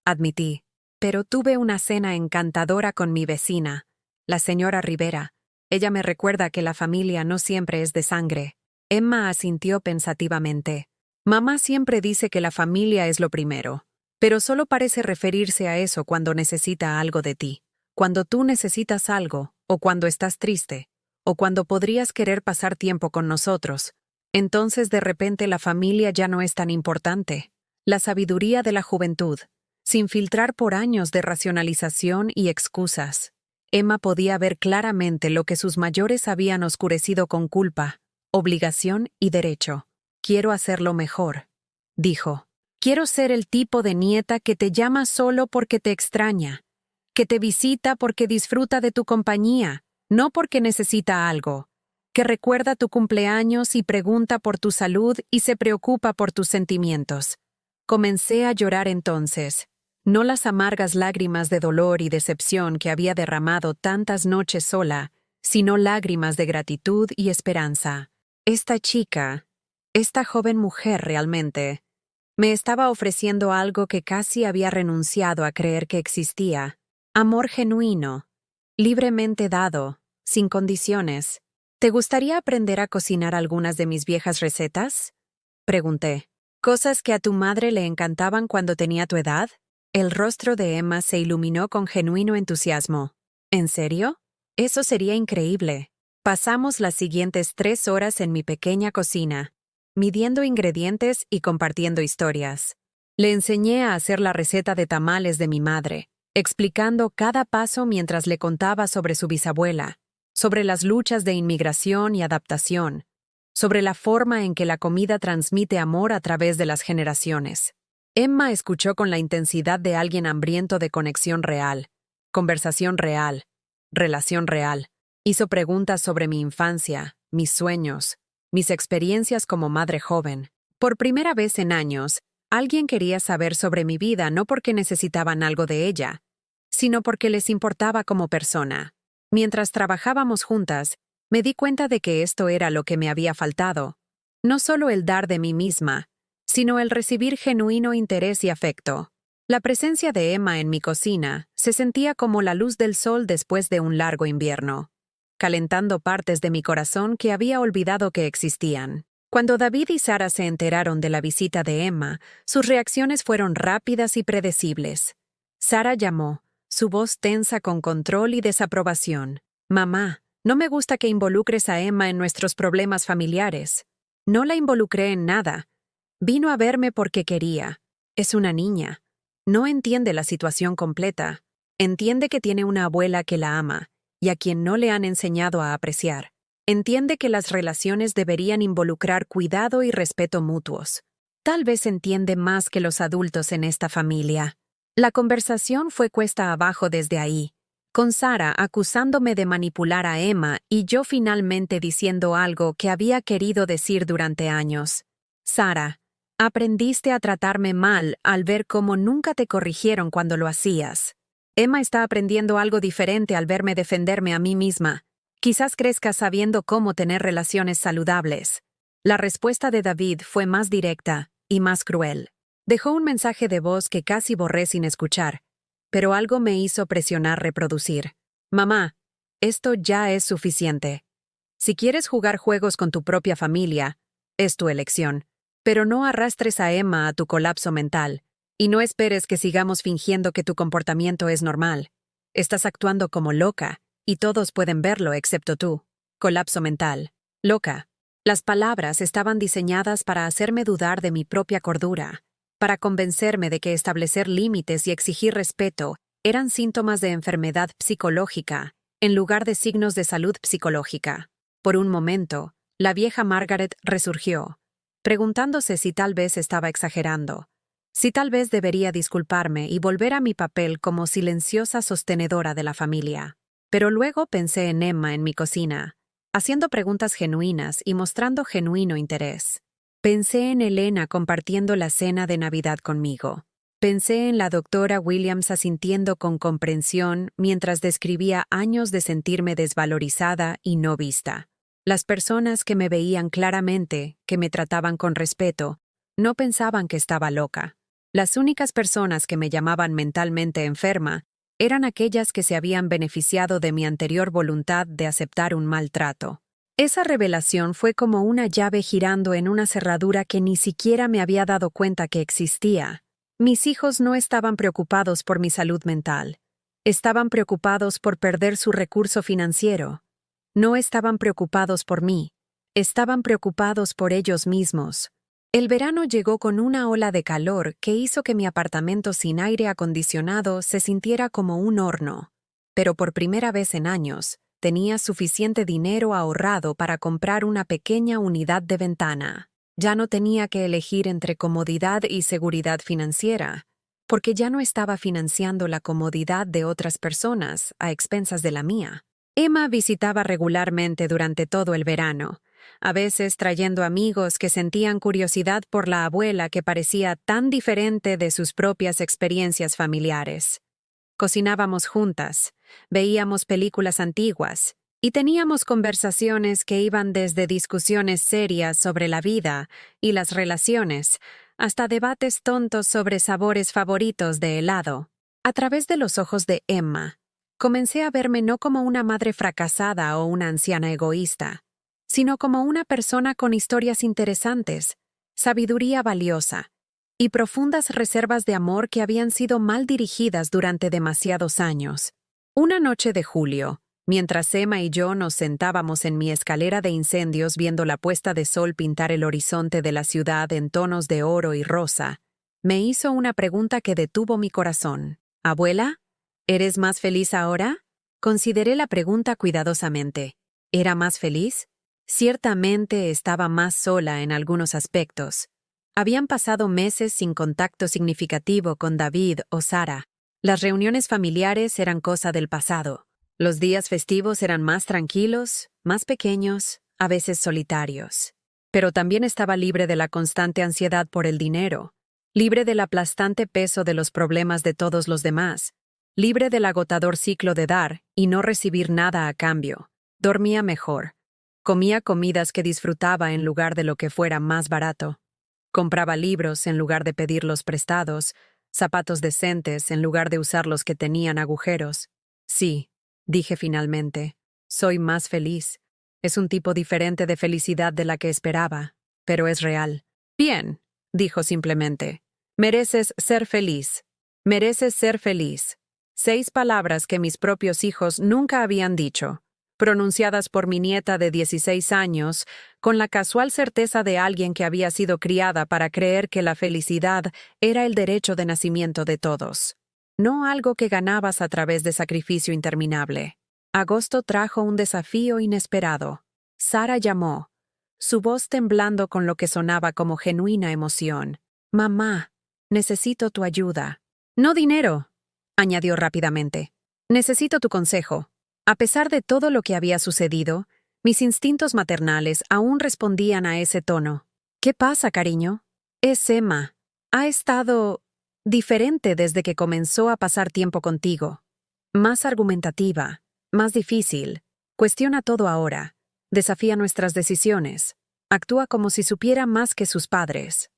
Speaker 1: admití, «pero tuve una cena encantadora con mi vecina, la señora Rivera. Ella me recuerda que la familia no siempre es de sangre». Emma asintió pensativamente. «Mamá siempre dice que la familia es lo primero. Pero solo parece referirse a eso cuando necesita algo de ti. Cuando tú necesitas algo, o cuando estás triste, o cuando podrías querer pasar tiempo con nosotros. Entonces de repente la familia ya no es tan importante». La sabiduría de la juventud, sin filtrar por años de racionalización y excusas. Emma podía ver claramente lo que sus mayores habían oscurecido con culpa, obligación y derecho. «Quiero hacerlo mejor», dijo. «Quiero ser el tipo de nieta que te llama solo porque te extraña, que te visita porque disfruta de tu compañía, no porque necesita algo, que recuerda tu cumpleaños y pregunta por tu salud y se preocupa por tus sentimientos». Comencé a llorar entonces, no las amargas lágrimas de dolor y decepción que había derramado tantas noches sola, sino lágrimas de gratitud y esperanza. Esta chica, esta joven mujer realmente, me estaba ofreciendo algo que casi había renunciado a creer que existía. Amor genuino, libremente dado, sin condiciones. ¿Te gustaría aprender a cocinar algunas de mis viejas recetas? Pregunté. ¿Cosas que a tu madre le encantaban cuando tenía tu edad? El rostro de Emma se iluminó con genuino entusiasmo. ¿En serio? Eso sería increíble. Pasamos las siguientes 3 horas en mi pequeña cocina, midiendo ingredientes y compartiendo historias. Le enseñé a hacer la receta de tamales de mi madre, explicando cada paso mientras le contaba sobre su bisabuela, sobre las luchas de inmigración y adaptación, sobre la forma en que la comida transmite amor a través de las generaciones. Emma escuchó con la intensidad de alguien hambriento de conexión real, conversación real, relación real. Hizo preguntas sobre mi infancia, mis sueños, mis experiencias como madre joven. Por primera vez en años, alguien quería saber sobre mi vida no porque necesitaban algo de ella, sino porque les importaba como persona. Mientras trabajábamos juntas, me di cuenta de que esto era lo que me había faltado. No solo el dar de mí misma, sino el recibir genuino interés y afecto. La presencia de Emma en mi cocina se sentía como la luz del sol después de un largo invierno, calentando partes de mi corazón que había olvidado que existían. Cuando David y Sara se enteraron de la visita de Emma, sus reacciones fueron rápidas y predecibles. Sara llamó, su voz tensa con control y desaprobación. «Mamá, no me gusta que involucres a Emma en nuestros problemas familiares». No la involucré en nada. Vino a verme porque quería. Es una niña. No entiende la situación completa. Entiende que tiene una abuela que la ama y a quien no le han enseñado a apreciar. Entiende que las relaciones deberían involucrar cuidado y respeto mutuos. Tal vez entiende más que los adultos en esta familia. La conversación fue cuesta abajo desde ahí, con Sara acusándome de manipular a Emma y yo finalmente diciendo algo que había querido decir durante años. Sara, aprendiste a tratarme mal al ver cómo nunca te corrigieron cuando lo hacías. Emma está aprendiendo algo diferente al verme defenderme a mí misma. Quizás crezca sabiendo cómo tener relaciones saludables. La respuesta de David fue más directa y más cruel. Dejó un mensaje de voz que casi borré sin escuchar, pero algo me hizo presionar reproducir. Mamá, esto ya es suficiente. Si quieres jugar juegos con tu propia familia, es tu elección, pero no arrastres a Emma a tu colapso mental, y no esperes que sigamos fingiendo que tu comportamiento es normal. Estás actuando como loca, y todos pueden verlo excepto tú. Colapso mental. Loca. Las palabras estaban diseñadas para hacerme dudar de mi propia cordura, para convencerme de que establecer límites y exigir respeto eran síntomas de enfermedad psicológica, en lugar de signos de salud psicológica. Por un momento, la vieja Margaret resurgió, preguntándose si tal vez estaba exagerando, si tal vez debería disculparme y volver a mi papel como silenciosa sostenedora de la familia. Pero luego pensé en Emma en mi cocina, haciendo preguntas genuinas y mostrando genuino interés. Pensé en Elena compartiendo la cena de Navidad conmigo. Pensé en la doctora Williams asintiendo con comprensión mientras describía años de sentirme desvalorizada y no vista. Las personas que me veían claramente, que me trataban con respeto, no pensaban que estaba loca. Las únicas personas que me llamaban mentalmente enferma eran aquellas que se habían beneficiado de mi anterior voluntad de aceptar un maltrato. Esa revelación fue como una llave girando en una cerradura que ni siquiera me había dado cuenta que existía. Mis hijos no estaban preocupados por mi salud mental. Estaban preocupados por perder su recurso financiero. No estaban preocupados por mí. Estaban preocupados por ellos mismos. El verano llegó con una ola de calor que hizo que mi apartamento sin aire acondicionado se sintiera como un horno. Pero por primera vez en años, tenía suficiente dinero ahorrado para comprar una pequeña unidad de ventana. Ya no tenía que elegir entre comodidad y seguridad financiera, porque ya no estaba financiando la comodidad de otras personas a expensas de la mía. Emma visitaba regularmente durante todo el verano, a veces trayendo amigos que sentían curiosidad por la abuela que parecía tan diferente de sus propias experiencias familiares. Cocinábamos juntas, veíamos películas antiguas Y teníamos conversaciones que iban desde discusiones serias sobre la vida y las relaciones, hasta debates tontos sobre sabores favoritos de helado. A través de los ojos de Emma, comencé a verme no como una madre fracasada o una anciana egoísta, sino como una persona con historias interesantes, sabiduría valiosa y profundas reservas de amor que habían sido mal dirigidas durante demasiados años. Una noche de julio, mientras Emma y yo nos sentábamos en mi escalera de incendios viendo la puesta de sol pintar el horizonte de la ciudad en tonos de oro y rosa, me hizo una pregunta que detuvo mi corazón. «Abuela, ¿eres más feliz ahora?» Consideré la pregunta cuidadosamente. ¿Era más feliz? Ciertamente estaba más sola en algunos aspectos. Habían pasado meses sin contacto significativo con David o Sara. Las reuniones familiares eran cosa del pasado. Los días festivos eran más tranquilos, más pequeños, a veces solitarios. Pero también estaba libre de la constante ansiedad por el dinero, libre del aplastante peso de los problemas de todos los demás, libre del agotador ciclo de dar y no recibir nada a cambio. Dormía mejor. Comía comidas que disfrutaba en lugar de lo que fuera más barato. Compraba libros en lugar de pedirlos prestados, zapatos decentes en lugar de usar los que tenían agujeros. Sí, dije finalmente, soy más feliz. Es un tipo diferente de felicidad de la que esperaba, pero es real. Bien, dijo simplemente. Mereces ser feliz. Mereces ser feliz. 6 palabras que mis propios hijos nunca habían dicho, pronunciadas por mi nieta de 16 años, con la casual certeza de alguien que había sido criada para creer que la felicidad era el derecho de nacimiento de todos, no algo que ganabas a través de sacrificio interminable. Agosto trajo un desafío inesperado. Sara llamó, su voz temblando con lo que sonaba como genuina emoción. «Mamá, necesito tu ayuda». «No dinero», añadió rápidamente. «Necesito tu consejo». A pesar de todo lo que había sucedido, mis instintos maternales aún respondían a ese tono. «¿Qué pasa, cariño?» «Es Emma. Ha estado diferente desde que comenzó a pasar tiempo contigo. Más argumentativa, más difícil. Cuestiona todo ahora. Desafía nuestras decisiones. Actúa como si supiera más que sus padres».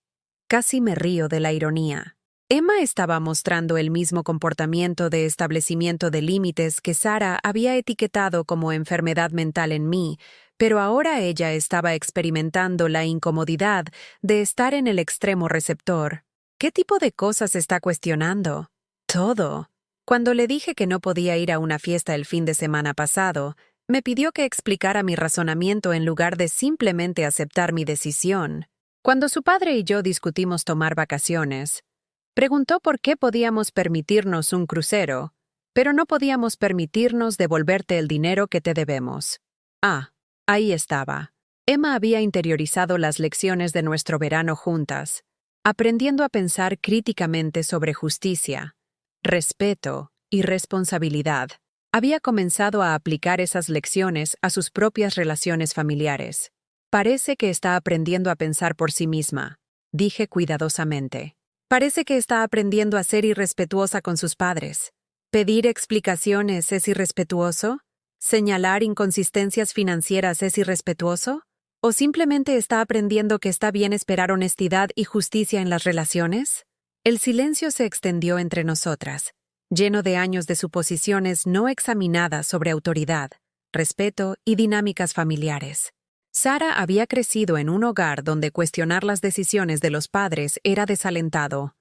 Speaker 1: Casi me río de la ironía. Emma estaba mostrando el mismo comportamiento de establecimiento de límites que Sara había etiquetado como enfermedad mental en mí, pero ahora ella estaba experimentando la incomodidad de estar en el extremo receptor. ¿Qué tipo de cosas está cuestionando? Todo. Cuando le dije que no podía ir a una fiesta el fin de semana pasado, me pidió que explicara mi razonamiento en lugar de simplemente aceptar mi decisión. Cuando su padre y yo discutimos tomar vacaciones, preguntó por qué podíamos permitirnos un crucero, pero no podíamos permitirnos devolverte el dinero que te debemos. Ah, ahí estaba. Emma había interiorizado las lecciones de nuestro verano juntas, aprendiendo a pensar críticamente sobre justicia, respeto y responsabilidad. Había comenzado a aplicar esas lecciones a sus propias relaciones familiares. Parece que está aprendiendo a pensar por sí misma, dije cuidadosamente. Parece que está aprendiendo a ser irrespetuosa con sus padres. ¿Pedir explicaciones es irrespetuoso? ¿Señalar inconsistencias financieras es irrespetuoso? ¿O simplemente está aprendiendo que está bien esperar honestidad y justicia en las relaciones? El silencio se extendió entre nosotras, lleno de años de suposiciones no examinadas sobre autoridad, respeto y dinámicas familiares. Sara había crecido en un hogar donde cuestionar las decisiones de los padres era desalentado,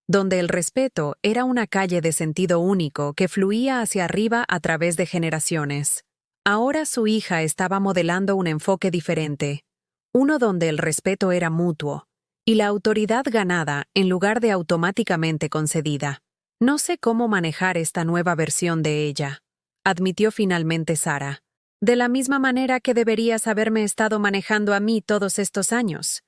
Speaker 1: donde el respeto era una calle de sentido único que fluía hacia arriba a través de generaciones. Ahora su hija estaba modelando un enfoque diferente, uno donde el respeto era mutuo y la autoridad ganada en lugar de automáticamente concedida. No sé cómo manejar esta nueva versión de ella, admitió finalmente Sara. De la misma manera que deberías haberme estado manejando a mí todos estos años,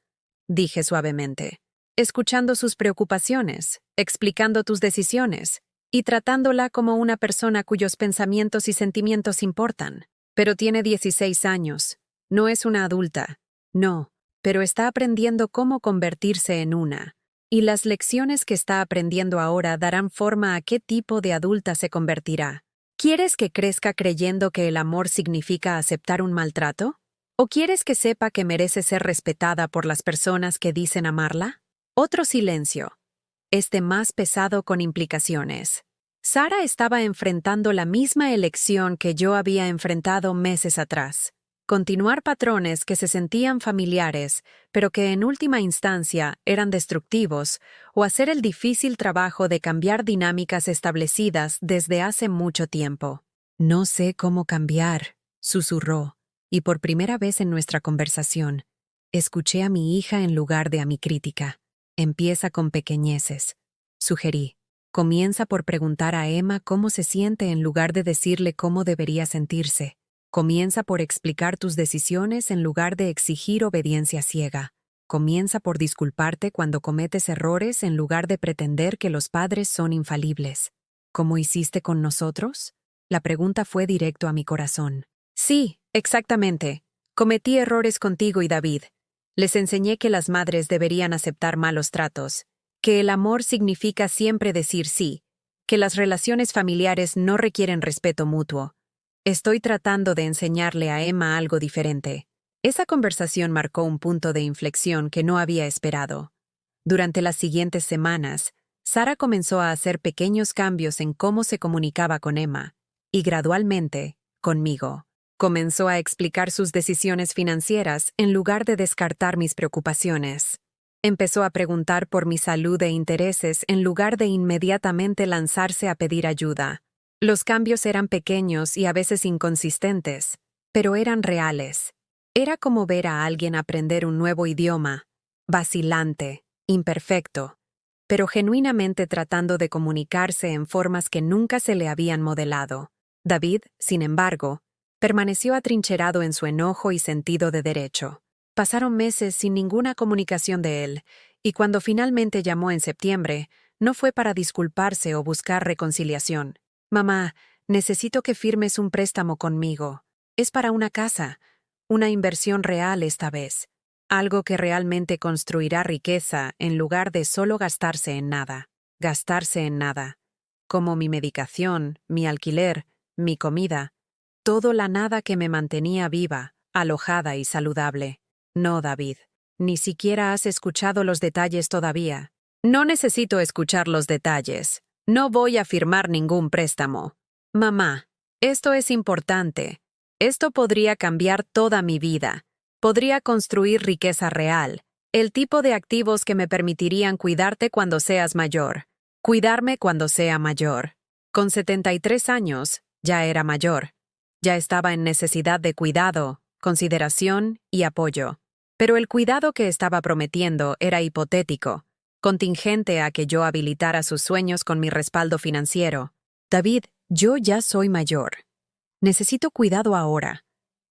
Speaker 1: dije suavemente, escuchando sus preocupaciones, explicando tus decisiones y tratándola como una persona cuyos pensamientos y sentimientos importan. Pero tiene 16 años, no es una adulta, no, pero está aprendiendo cómo convertirse en una, y las lecciones que está aprendiendo ahora darán forma a qué tipo de adulta se convertirá. ¿Quieres que crezca creyendo que el amor significa aceptar un maltrato? ¿O quieres que sepa que merece ser respetada por las personas que dicen amarla? Otro silencio, este más pesado con implicaciones. Sara estaba enfrentando la misma elección que yo había enfrentado meses atrás. Continuar patrones que se sentían familiares, pero que en última instancia eran destructivos, o hacer el difícil trabajo de cambiar dinámicas establecidas desde hace mucho tiempo. No sé cómo cambiar, susurró, y por primera vez en nuestra conversación, escuché a mi hija en lugar de a mi crítica. Empieza con pequeñeces, sugerí. Comienza por preguntar a Emma cómo se siente en lugar de decirle cómo debería sentirse. Comienza por explicar tus decisiones en lugar de exigir obediencia ciega. Comienza por disculparte cuando cometes errores en lugar de pretender que los padres son infalibles. ¿Cómo hiciste con nosotros? La pregunta fue directo a mi corazón. Sí, exactamente. Cometí errores contigo y David. Les enseñé que las madres deberían aceptar malos tratos, que el amor significa siempre decir sí, que las relaciones familiares no requieren respeto mutuo. Estoy tratando de enseñarle a Emma algo diferente. Esa conversación marcó un punto de inflexión que no había esperado. Durante las siguientes semanas, Sara comenzó a hacer pequeños cambios en cómo se comunicaba con Emma, y gradualmente, conmigo. Comenzó a explicar sus decisiones financieras en lugar de descartar mis preocupaciones. Empezó a preguntar por mi salud e intereses en lugar de inmediatamente lanzarse a pedir ayuda. Los cambios eran pequeños y a veces inconsistentes, pero eran reales. Era como ver a alguien aprender un nuevo idioma, vacilante, imperfecto, pero genuinamente tratando de comunicarse en formas que nunca se le habían modelado. David, sin embargo, permaneció atrincherado en su enojo y sentido de derecho. Pasaron meses sin ninguna comunicación de él, y cuando finalmente llamó en septiembre, no fue para disculparse o buscar reconciliación. Mamá, necesito que firmes un préstamo conmigo. Es para una casa, una inversión real esta vez. Algo que realmente construirá riqueza en lugar de solo gastarse en nada. Gastarse en nada. Como mi medicación, mi alquiler, mi comida. Todo la nada que me mantenía viva, alojada y saludable. No, David. Ni siquiera has escuchado los detalles todavía. No necesito escuchar los detalles. No voy a firmar ningún préstamo. Mamá, esto es importante. Esto podría cambiar toda mi vida. Podría construir riqueza real, el tipo de activos que me permitirían cuidarte cuando seas mayor. Cuidarme cuando sea mayor. Con 73 años, ya era mayor. Ya estaba en necesidad de cuidado, consideración y apoyo. Pero el cuidado que estaba prometiendo era hipotético, contingente a que yo habilitara sus sueños con mi respaldo financiero. David, yo ya soy mayor. Necesito cuidado ahora.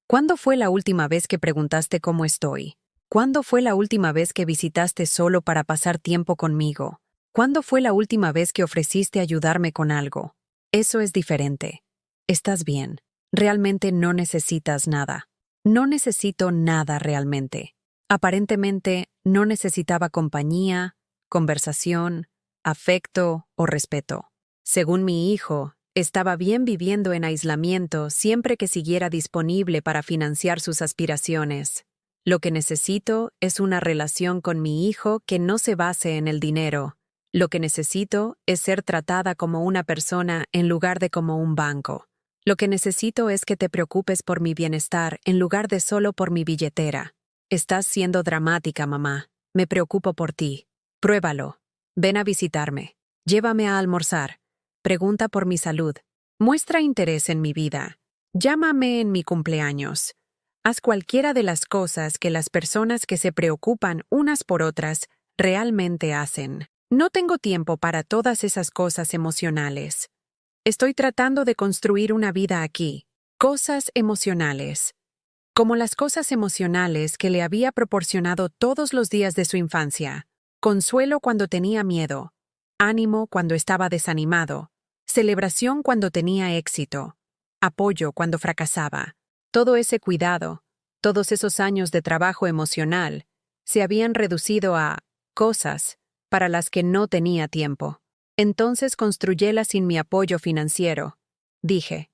Speaker 1: ¿Cuándo fue la última vez que preguntaste cómo estoy? ¿Cuándo fue la última vez que visitaste solo para pasar tiempo conmigo? ¿Cuándo fue la última vez que ofreciste ayudarme con algo? Eso es diferente. Estás bien. Realmente no necesitas nada. No necesito nada realmente. Aparentemente, no necesitaba compañía, conversación, afecto o respeto. Según mi hijo, estaba bien viviendo en aislamiento siempre que siguiera disponible para financiar sus aspiraciones. Lo que necesito es una relación con mi hijo que no se base en el dinero. Lo que necesito es ser tratada como una persona en lugar de como un banco. Lo que necesito es que te preocupes por mi bienestar en lugar de solo por mi billetera. Estás siendo dramática, mamá. Me preocupo por ti. Pruébalo. Ven a visitarme. Llévame a almorzar. Pregunta por mi salud. Muestra interés en mi vida. Llámame en mi cumpleaños. Haz cualquiera de las cosas que las personas que se preocupan unas por otras realmente hacen. No tengo tiempo para todas esas cosas emocionales. Estoy tratando de construir una vida aquí. Cosas emocionales. Como las cosas emocionales que le había proporcionado todos los días de su infancia. Consuelo cuando tenía miedo. Ánimo cuando estaba desanimado. Celebración cuando tenía éxito. Apoyo cuando fracasaba. Todo ese cuidado, todos esos años de trabajo emocional, se habían reducido a cosas para las que no tenía tiempo. Entonces construyélas sin mi apoyo financiero. dije.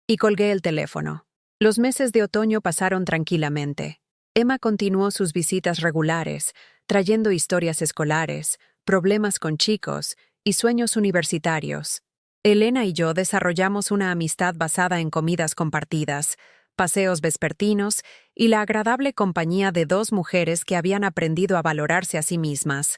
Speaker 1: Y colgué el teléfono. Los meses de otoño pasaron tranquilamente. Emma continuó sus visitas regulares, trayendo historias escolares, problemas con chicos y sueños universitarios. Elena y yo desarrollamos una amistad basada en comidas compartidas, paseos vespertinos y la agradable compañía de dos mujeres que habían aprendido a valorarse a sí mismas.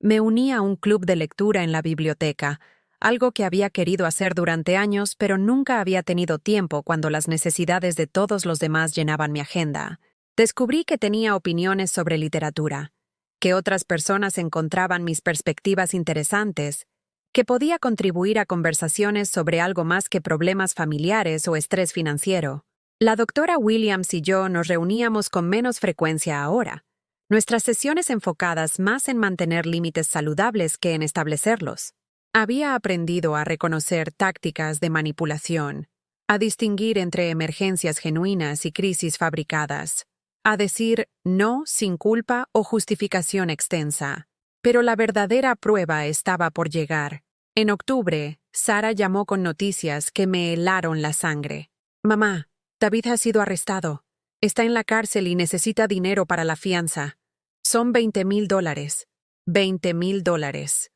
Speaker 1: Me uní a un club de lectura en la biblioteca, algo que había querido hacer durante años, pero nunca había tenido tiempo cuando las necesidades de todos los demás llenaban mi agenda. Descubrí que tenía opiniones sobre literatura, que otras personas encontraban mis perspectivas interesantes, que podía contribuir a conversaciones sobre algo más que problemas familiares o estrés financiero. La doctora Williams y yo nos reuníamos con menos frecuencia ahora, nuestras sesiones enfocadas más en mantener límites saludables que en establecerlos. Había aprendido a reconocer tácticas de manipulación, a distinguir entre emergencias genuinas y crisis fabricadas, a decir no sin culpa o justificación extensa. Pero la verdadera prueba estaba por llegar. En octubre, Sara llamó con noticias que me helaron la sangre. «Mamá, David ha sido arrestado. Está en la cárcel y necesita dinero para la fianza. Son $20,000. $20,000.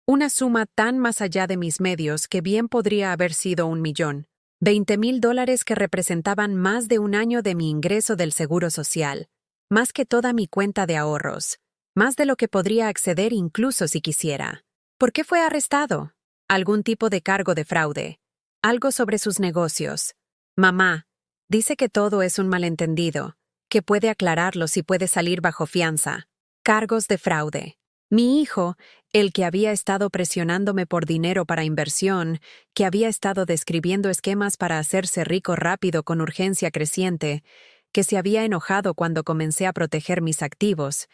Speaker 1: Una suma tan más allá de mis medios que bien podría haber sido 1,000,000. $20,000 que representaban más de un año de mi ingreso del Seguro Social, más que toda mi cuenta de ahorros, más de lo que podría acceder incluso si quisiera. ¿Por qué fue arrestado? Algún tipo de cargo de fraude. Algo sobre sus negocios. Mamá, dice que todo es un malentendido, que puede aclararlo si puede salir bajo fianza. Cargos de fraude. Mi hijo, el que había estado presionándome por dinero para inversión, que había estado describiendo esquemas para hacerse rico rápido con urgencia creciente, que se había enojado cuando comencé a proteger mis activos,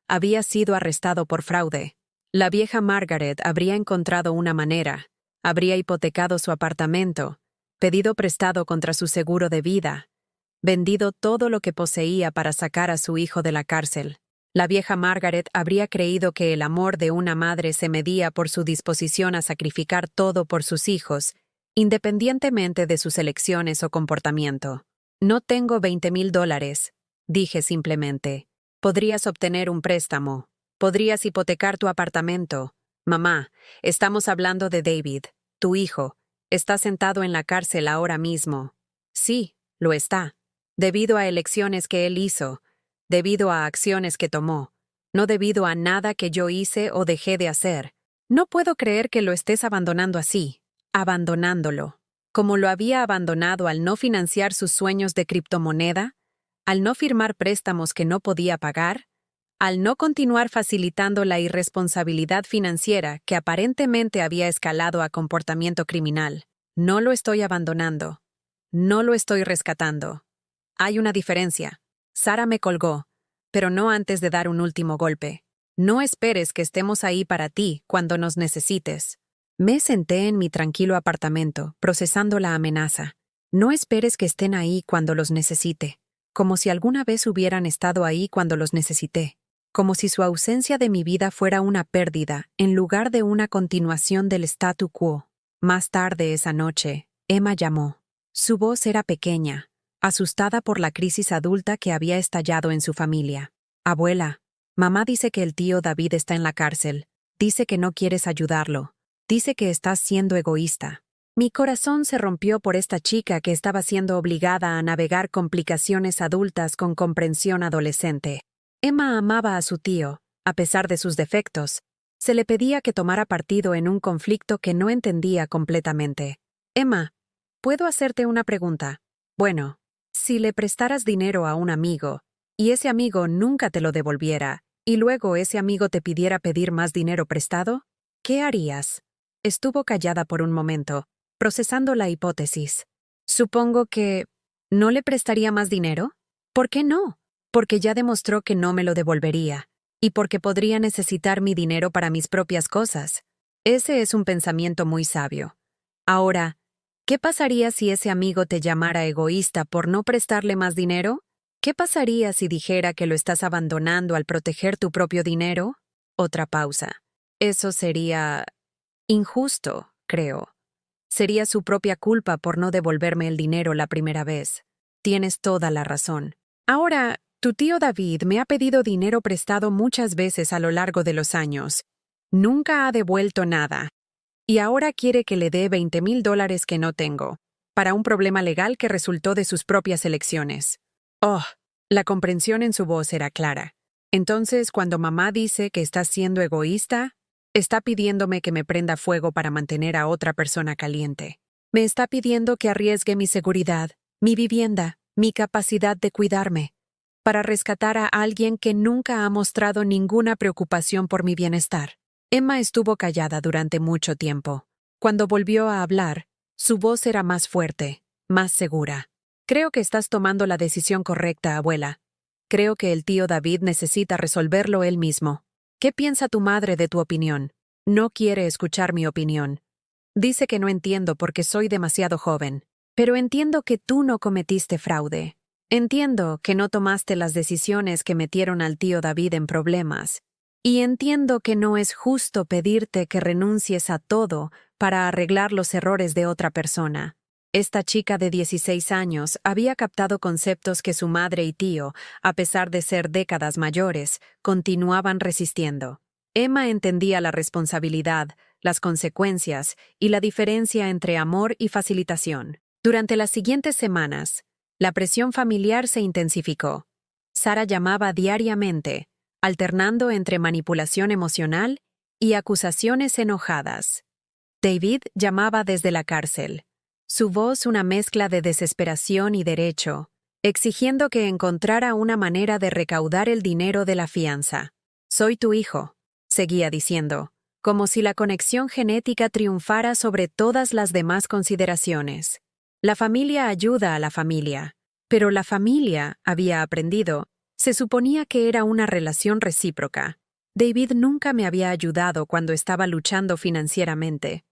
Speaker 1: había sido arrestado por fraude. La vieja Margaret habría encontrado una manera, habría hipotecado su apartamento, pedido prestado contra su seguro de vida, vendido todo lo que poseía para sacar a su hijo de la cárcel. La vieja Margaret habría creído que el amor de una madre se medía por su disposición a sacrificar todo por sus hijos, independientemente de sus elecciones o comportamiento. No tengo $20,000, dije simplemente. Podrías obtener un préstamo. Podrías hipotecar tu apartamento. Mamá, estamos hablando de David, tu hijo. Está sentado en la cárcel ahora mismo. Sí, lo está. Debido a elecciones que él hizo, debido a acciones que tomó, no debido a nada que yo hice o dejé de hacer. No puedo creer que lo estés abandonando así, abandonándolo, como lo había abandonado al no financiar sus sueños de criptomoneda, al no firmar préstamos que no podía pagar, al no continuar facilitando la irresponsabilidad financiera que aparentemente había escalado a comportamiento criminal. No lo estoy abandonando. No lo estoy rescatando. Hay una diferencia. Sara me colgó, pero no antes de dar un último golpe. No esperes que estemos ahí para ti cuando nos necesites. Me senté en mi tranquilo apartamento, procesando la amenaza. No esperes que estén ahí cuando los necesite, como si alguna vez hubieran estado ahí cuando los necesité, como si su ausencia de mi vida fuera una pérdida en lugar de una continuación del statu quo. Más tarde esa noche, Emma llamó. Su voz era pequeña, asustada por la crisis adulta que había estallado en su familia. Abuela, mamá dice que el tío David está en la cárcel. Dice que no quieres ayudarlo. Dice que estás siendo egoísta. Mi corazón se rompió por esta chica que estaba siendo obligada a navegar complicaciones adultas con comprensión adolescente. Emma amaba a su tío, a pesar de sus defectos. Se le pedía que tomara partido en un conflicto que no entendía completamente. Emma, ¿puedo hacerte una pregunta? Bueno, si le prestaras dinero a un amigo, y ese amigo nunca te lo devolviera, y luego ese amigo te pidiera pedir más dinero prestado, ¿qué harías? Estuvo callada por un momento, procesando la hipótesis. Supongo que... ¿no le prestaría más dinero? ¿Por qué no? Porque ya demostró que no me lo devolvería, y porque podría necesitar mi dinero para mis propias cosas. Ese es un pensamiento muy sabio. Ahora, ¿qué pasaría si ese amigo te llamara egoísta por no prestarle más dinero? ¿Qué pasaría si dijera que lo estás abandonando al proteger tu propio dinero? Otra pausa. Eso sería... injusto, creo. Sería su propia culpa por no devolverme el dinero la primera vez. Tienes toda la razón. Ahora, tu tío David me ha pedido dinero prestado muchas veces a lo largo de los años. Nunca ha devuelto nada. Y ahora quiere que le dé $20,000 que no tengo, para un problema legal que resultó de sus propias elecciones. Oh, la comprensión en su voz era clara. Entonces, cuando mamá dice que estás siendo egoísta, está pidiéndome que me prenda fuego para mantener a otra persona caliente. Me está pidiendo que arriesgue mi seguridad, mi vivienda, mi capacidad de cuidarme, para rescatar a alguien que nunca ha mostrado ninguna preocupación por mi bienestar. Emma estuvo callada durante mucho tiempo. Cuando volvió a hablar, su voz era más fuerte, más segura. Creo que estás tomando la decisión correcta, abuela. Creo que el tío David necesita resolverlo él mismo. ¿Qué piensa tu madre de tu opinión? No quiere escuchar mi opinión. Dice que no entiendo porque soy demasiado joven. Pero entiendo que tú no cometiste fraude. Entiendo que no tomaste las decisiones que metieron al tío David en problemas. Y entiendo que no es justo pedirte que renuncies a todo para arreglar los errores de otra persona. Esta chica de 16 años había captado conceptos que su madre y tío, a pesar de ser décadas mayores, continuaban resistiendo. Emma entendía la responsabilidad, las consecuencias y la diferencia entre amor y facilitación. Durante las siguientes semanas, la presión familiar se intensificó. Sara llamaba diariamente, alternando entre manipulación emocional y acusaciones enojadas. David llamaba desde la cárcel, su voz una mezcla de desesperación y derecho, exigiendo que encontrara una manera de recaudar el dinero de la fianza. «Soy tu hijo», seguía diciendo, como si la conexión genética triunfara sobre todas las demás consideraciones. La familia ayuda a la familia, pero la familia, había aprendido, se suponía que era una relación recíproca. David nunca me había ayudado cuando estaba luchando financieramente.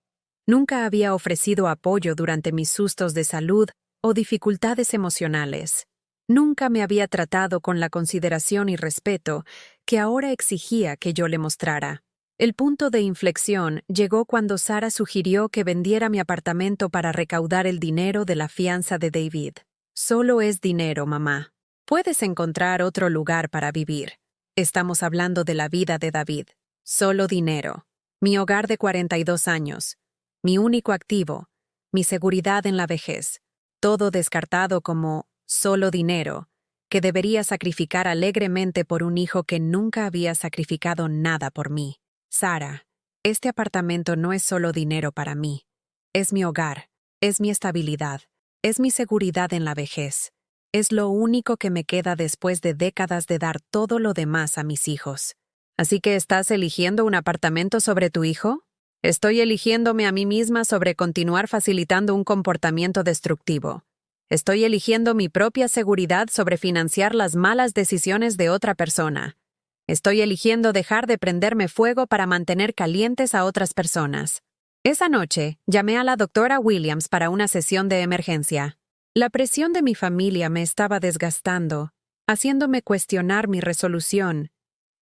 Speaker 1: Nunca había ofrecido apoyo durante mis sustos de salud o dificultades emocionales. Nunca me había tratado con la consideración y respeto que ahora exigía que yo le mostrara. El punto de inflexión llegó cuando Sara sugirió que vendiera mi apartamento para recaudar el dinero de la fianza de David. «Solo es dinero, mamá. Puedes encontrar otro lugar para vivir. Estamos hablando de la vida de David. Solo dinero. Mi hogar de 42 años. Mi único activo. Mi seguridad en la vejez. Todo descartado como solo dinero, que debería sacrificar alegremente por un hijo que nunca había sacrificado nada por mí. Sara, este apartamento no es solo dinero para mí. Es mi hogar, es mi estabilidad, es mi seguridad en la vejez. Es lo único que me queda después de décadas de dar todo lo demás a mis hijos. ¿Así que estás eligiendo un apartamento sobre tu hijo? Estoy eligiéndome a mí misma sobre continuar facilitando un comportamiento destructivo. Estoy eligiendo mi propia seguridad sobre financiar las malas decisiones de otra persona. Estoy eligiendo dejar de prenderme fuego para mantener calientes a otras personas. Esa noche, llamé a la doctora Williams para una sesión de emergencia. La presión de mi familia me estaba desgastando, haciéndome cuestionar mi resolución,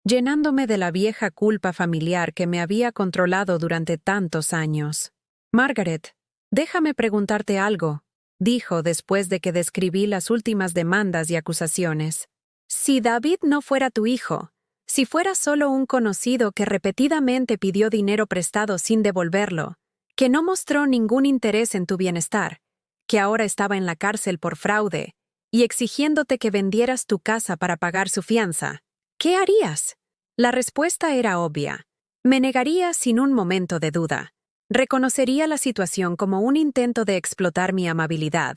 Speaker 1: llenándome de la vieja culpa familiar que me había controlado durante tantos años. «Margaret, déjame preguntarte algo», dijo después de que describí las últimas demandas y acusaciones. «Si David no fuera tu hijo, si fuera solo un conocido que repetidamente pidió dinero prestado sin devolverlo, que no mostró ningún interés en tu bienestar, que ahora estaba en la cárcel por fraude y exigiéndote que vendieras tu casa para pagar su fianza, ¿qué harías?» La respuesta era obvia. Me negaría sin un momento de duda. Reconocería la situación como un intento de explotar mi amabilidad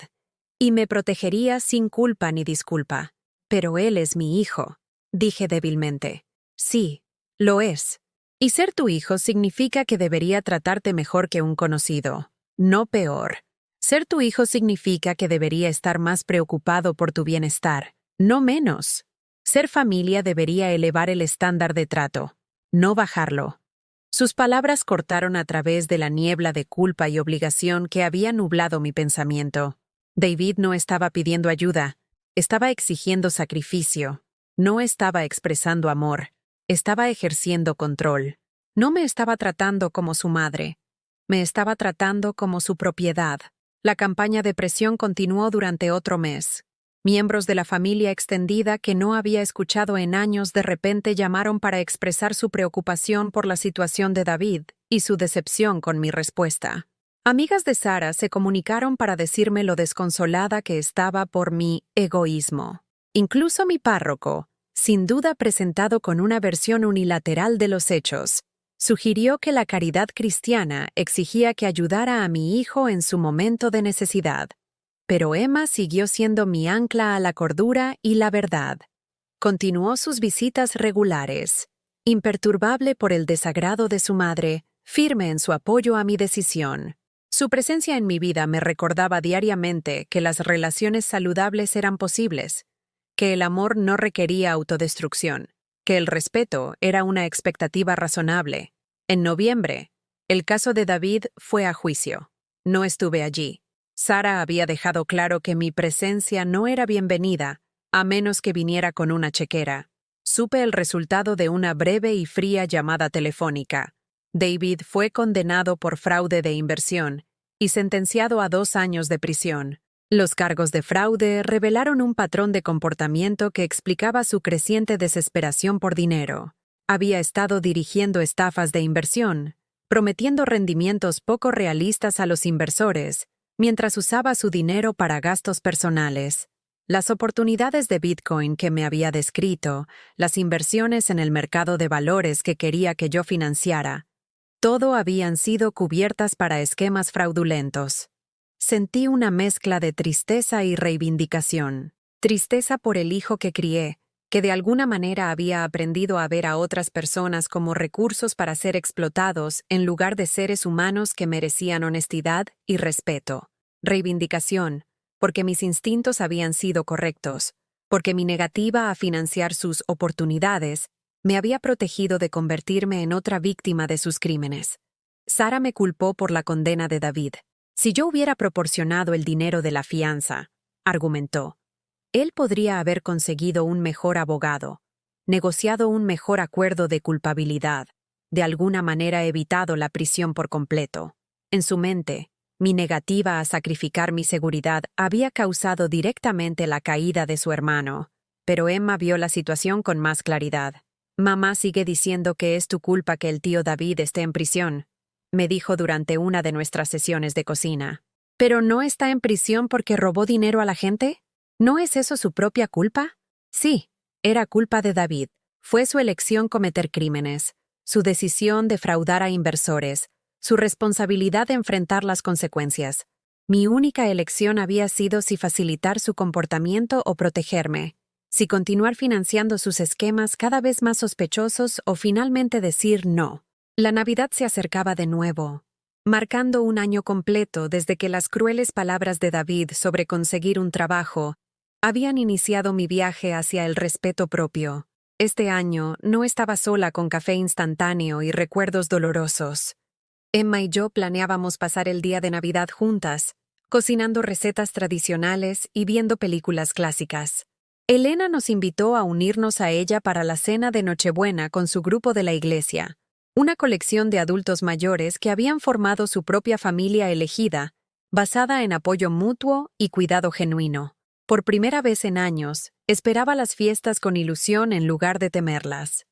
Speaker 1: y me protegería sin culpa ni disculpa. «Pero él es mi hijo», dije débilmente. «Sí, lo es. Y ser tu hijo significa que debería tratarte mejor que un conocido, no peor. Ser tu hijo significa que debería estar más preocupado por tu bienestar, no menos. Ser familia debería elevar el estándar de trato, no bajarlo». Sus palabras cortaron a través de la niebla de culpa y obligación que había nublado mi pensamiento. David no estaba pidiendo ayuda, estaba exigiendo sacrificio. No estaba expresando amor, estaba ejerciendo control. No me estaba tratando como su madre. Me estaba tratando como su propiedad. La campaña de presión continuó durante otro mes. Miembros de la familia extendida que no había escuchado en años de repente llamaron para expresar su preocupación por la situación de David y su decepción con mi respuesta. Amigas de Sara se comunicaron para decirme lo desconsolada que estaba por mi egoísmo. Incluso mi párroco, sin duda presentado con una versión unilateral de los hechos, sugirió que la caridad cristiana exigía que ayudara a mi hijo en su momento de necesidad. Pero Emma siguió siendo mi ancla a la cordura y la verdad. Continuó sus visitas regulares, imperturbable por el desagrado de su madre, firme en su apoyo a mi decisión. Su presencia en mi vida me recordaba diariamente que las relaciones saludables eran posibles, que el amor no requería autodestrucción, que el respeto era una expectativa razonable. En noviembre, el caso de David fue a juicio. No estuve allí. Sara había dejado claro que mi presencia no era bienvenida, a menos que viniera con una chequera. Supe el resultado de una breve y fría llamada telefónica. David fue condenado por fraude de inversión y sentenciado a 2 años de prisión. Los cargos de fraude revelaron un patrón de comportamiento que explicaba su creciente desesperación por dinero. Había estado dirigiendo estafas de inversión, prometiendo rendimientos poco realistas a los inversores, mientras usaba su dinero para gastos personales. Las oportunidades de Bitcoin que me había descrito, las inversiones en el mercado de valores que quería que yo financiara, todo habían sido cubiertas para esquemas fraudulentos. Sentí una mezcla de tristeza y reivindicación. Tristeza por el hijo que crié, que de alguna manera había aprendido a ver a otras personas como recursos para ser explotados en lugar de seres humanos que merecían honestidad y respeto. Reivindicación, porque mis instintos habían sido correctos, porque mi negativa a financiar sus oportunidades me había protegido de convertirme en otra víctima de sus crímenes. Sara me culpó por la condena de David. Si yo hubiera proporcionado el dinero de la fianza, argumentó, él podría haber conseguido un mejor abogado, negociado un mejor acuerdo de culpabilidad, de alguna manera evitado la prisión por completo. En su mente, mi negativa a sacrificar mi seguridad había causado directamente la caída de su hermano, pero Emma vio la situación con más claridad. «Mamá sigue diciendo que es tu culpa que el tío David esté en prisión», me dijo durante una de nuestras sesiones de cocina. «¿Pero no está en prisión porque robó dinero a la gente? ¿No es eso su propia culpa?» Sí, era culpa de David. Fue su elección cometer crímenes, su decisión defraudar a inversores, su responsabilidad de enfrentar las consecuencias. Mi única elección había sido si facilitar su comportamiento o protegerme, si continuar financiando sus esquemas cada vez más sospechosos o finalmente decir no. La Navidad se acercaba de nuevo, marcando un año completo desde que las crueles palabras de David sobre conseguir un trabajo habían iniciado mi viaje hacia el respeto propio. Este año no estaba sola con café instantáneo y recuerdos dolorosos. Emma y yo planeábamos pasar el día de Navidad juntas, cocinando recetas tradicionales y viendo películas clásicas. Elena nos invitó a unirnos a ella para la cena de Nochebuena con su grupo de la iglesia, una colección de adultos mayores que habían formado su propia familia elegida, basada en apoyo mutuo y cuidado genuino. Por primera vez en años, esperaba las fiestas con ilusión en lugar de temerlas.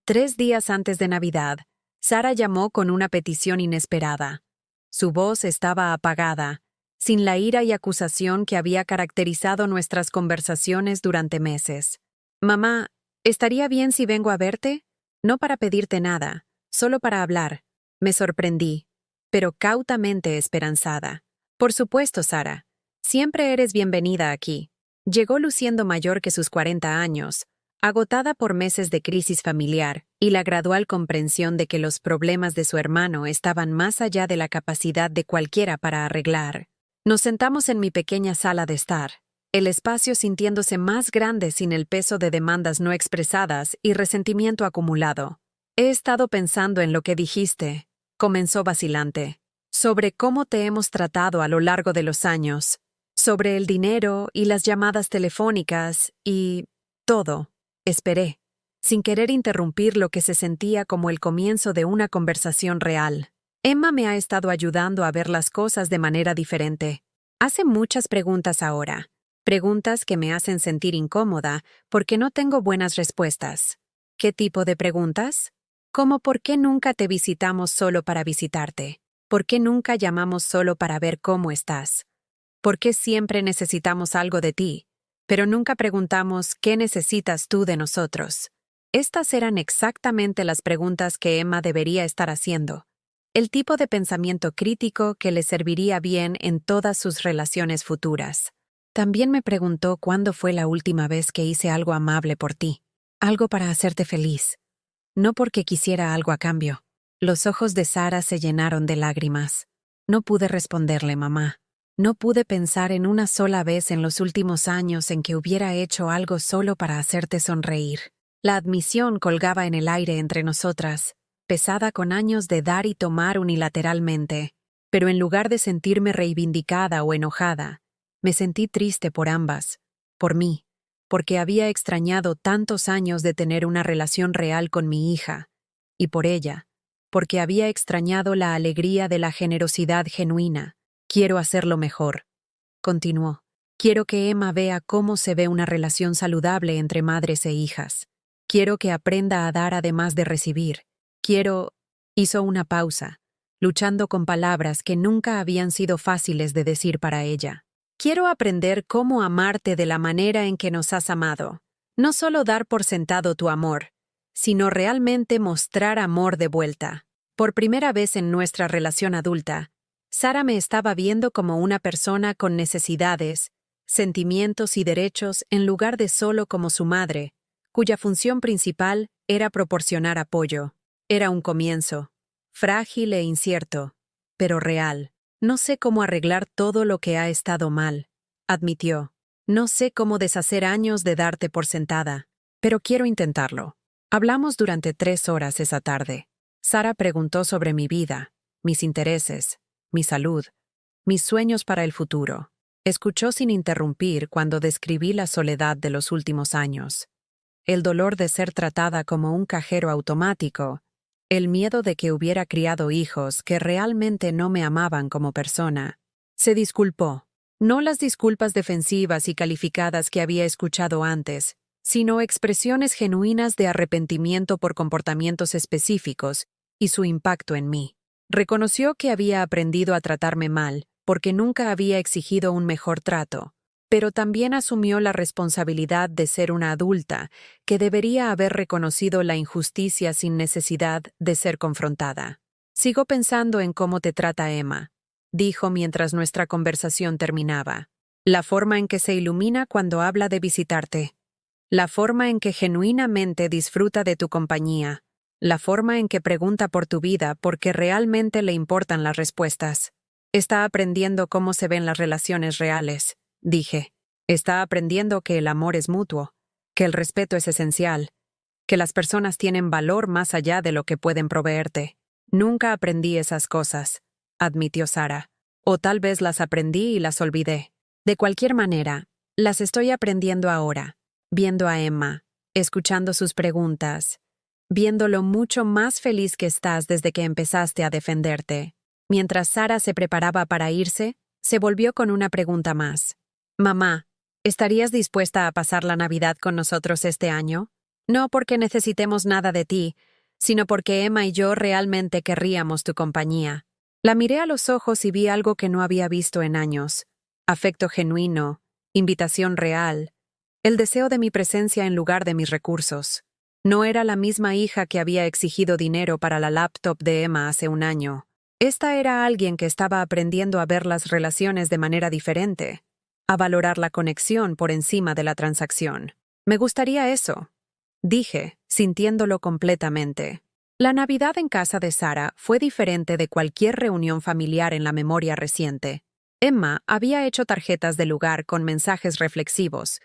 Speaker 1: 3 días antes de Navidad, Sara llamó con una petición inesperada. Su voz estaba apagada, sin la ira y acusación que había caracterizado nuestras conversaciones durante meses. «Mamá, ¿estaría bien si vengo a verte? No para pedirte nada, solo para hablar». Me sorprendí, pero cautamente esperanzada. «Por supuesto, Sara. Siempre eres bienvenida aquí». Llegó luciendo mayor que sus 40 años, agotada por meses de crisis familiar y la gradual comprensión de que los problemas de su hermano estaban más allá de la capacidad de cualquiera para arreglar. Nos sentamos en mi pequeña sala de estar, el espacio sintiéndose más grande sin el peso de demandas no expresadas y resentimiento acumulado. «He estado pensando en lo que dijiste», comenzó vacilante, «sobre cómo te hemos tratado a lo largo de los años, sobre el dinero y las llamadas telefónicas y todo». Esperé, sin querer interrumpir lo que se sentía como el comienzo de una conversación real. Emma me ha estado ayudando a ver las cosas de manera diferente. Hace muchas preguntas ahora. Preguntas que me hacen sentir incómoda porque no tengo buenas respuestas. ¿Qué tipo de preguntas? Como ¿por qué nunca te visitamos solo para visitarte? ¿Por qué nunca llamamos solo para ver cómo estás? ¿Por qué siempre necesitamos algo de ti, pero nunca preguntamos qué necesitas tú de nosotros? Estas eran exactamente las preguntas que Emma debería estar haciendo. El tipo de pensamiento crítico que le serviría bien en todas sus relaciones futuras. También me preguntó cuándo fue la última vez que hice algo amable por ti, algo para hacerte feliz, no porque quisiera algo a cambio. Los ojos de Sara se llenaron de lágrimas. No pude responderle, mamá. No pude pensar en una sola vez en los últimos años en que hubiera hecho algo solo para hacerte sonreír. La admisión colgaba en el aire entre nosotras, pesada con años de dar y tomar unilateralmente. Pero en lugar de sentirme reivindicada o enojada, me sentí triste por ambas, por mí, porque había extrañado tantos años de tener una relación real con mi hija, y por ella, porque había extrañado la alegría de la generosidad genuina. Quiero hacerlo mejor, continuó. Quiero que Emma vea cómo se ve una relación saludable entre madres e hijas. Quiero que aprenda a dar además de recibir. Quiero... Hizo una pausa, luchando con palabras que nunca habían sido fáciles de decir para ella. Quiero aprender cómo amarte de la manera en que nos has amado. No solo dar por sentado tu amor, sino realmente mostrar amor de vuelta. Por primera vez en nuestra relación adulta, Sara me estaba viendo como una persona con necesidades, sentimientos y derechos en lugar de solo como su madre, cuya función principal era proporcionar apoyo. Era un comienzo, frágil e incierto, pero real. No sé cómo arreglar todo lo que ha estado mal, admitió. No sé cómo deshacer años de darte por sentada, pero quiero intentarlo. Hablamos durante 3 horas esa tarde. Sara preguntó sobre mi vida, mis intereses, mi salud, mis sueños para el futuro. Escuchó sin interrumpir cuando describí la soledad de los últimos años, el dolor de ser tratada como un cajero automático, el miedo de que hubiera criado hijos que realmente no me amaban como persona. Se disculpó. No las disculpas defensivas y calificadas que había escuchado antes, sino expresiones genuinas de arrepentimiento por comportamientos específicos y su impacto en mí. Reconoció que había aprendido a tratarme mal porque nunca había exigido un mejor trato, pero también asumió la responsabilidad de ser una adulta que debería haber reconocido la injusticia sin necesidad de ser confrontada. Sigo pensando en cómo te trata Emma, dijo mientras nuestra conversación terminaba. La forma en que se ilumina cuando habla de visitarte. La forma en que genuinamente disfruta de tu compañía. La forma en que pregunta por tu vida porque realmente le importan las respuestas. Está aprendiendo cómo se ven las relaciones reales, dije. Está aprendiendo que el amor es mutuo, que el respeto es esencial, que las personas tienen valor más allá de lo que pueden proveerte. Nunca aprendí esas cosas, admitió Sara. O tal vez las aprendí y las olvidé. De cualquier manera, las estoy aprendiendo ahora, viendo a Emma, escuchando sus preguntas, viendo lo mucho más feliz que estás desde que empezaste a defenderte. Mientras Sara se preparaba para irse, se volvió con una pregunta más. Mamá, ¿estarías dispuesta a pasar la Navidad con nosotros este año? No porque necesitemos nada de ti, sino porque Emma y yo realmente querríamos tu compañía. La miré a los ojos y vi algo que no había visto en años. Afecto genuino, invitación real, el deseo de mi presencia en lugar de mis recursos. No era la misma hija que había exigido dinero para la laptop de Emma hace un año. Esta era alguien que estaba aprendiendo a ver las relaciones de manera diferente, a valorar la conexión por encima de la transacción. Me gustaría eso, dije, sintiéndolo completamente. La Navidad en casa de Sara fue diferente de cualquier reunión familiar en la memoria reciente. Emma había hecho tarjetas de lugar con mensajes reflexivos.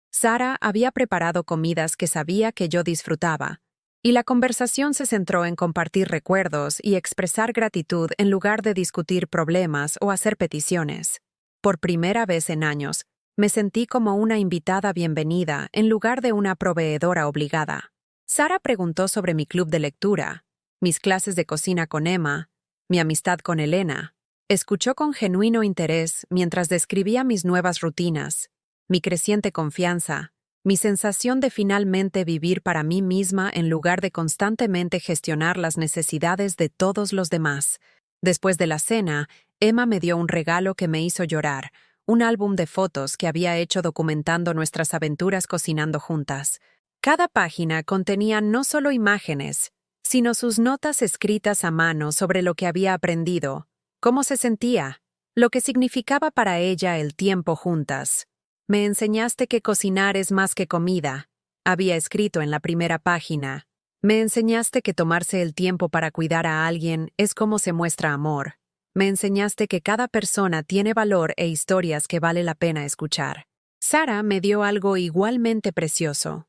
Speaker 1: Sara había preparado comidas que sabía que yo disfrutaba, y la conversación se centró en compartir recuerdos y expresar gratitud en lugar de discutir problemas o hacer peticiones. Por primera vez en años, me sentí como una invitada bienvenida en lugar de una proveedora obligada. Sara preguntó sobre mi club de lectura, mis clases de cocina con Emma, mi amistad con Elena. Escuchó con genuino interés mientras describía mis nuevas rutinas, mi creciente confianza, mi sensación de finalmente vivir para mí misma en lugar de constantemente gestionar las necesidades de todos los demás. Después de la cena, Emma me dio un regalo que me hizo llorar, un álbum de fotos que había hecho documentando nuestras aventuras cocinando juntas. Cada página contenía no solo imágenes, sino sus notas escritas a mano sobre lo que había aprendido, cómo se sentía, lo que significaba para ella el tiempo juntas. Me enseñaste que cocinar es más que comida, había escrito en la primera página. Me enseñaste que tomarse el tiempo para cuidar a alguien es como se muestra amor. Me enseñaste que cada persona tiene valor e historias que vale la pena escuchar. Sara me dio algo igualmente precioso.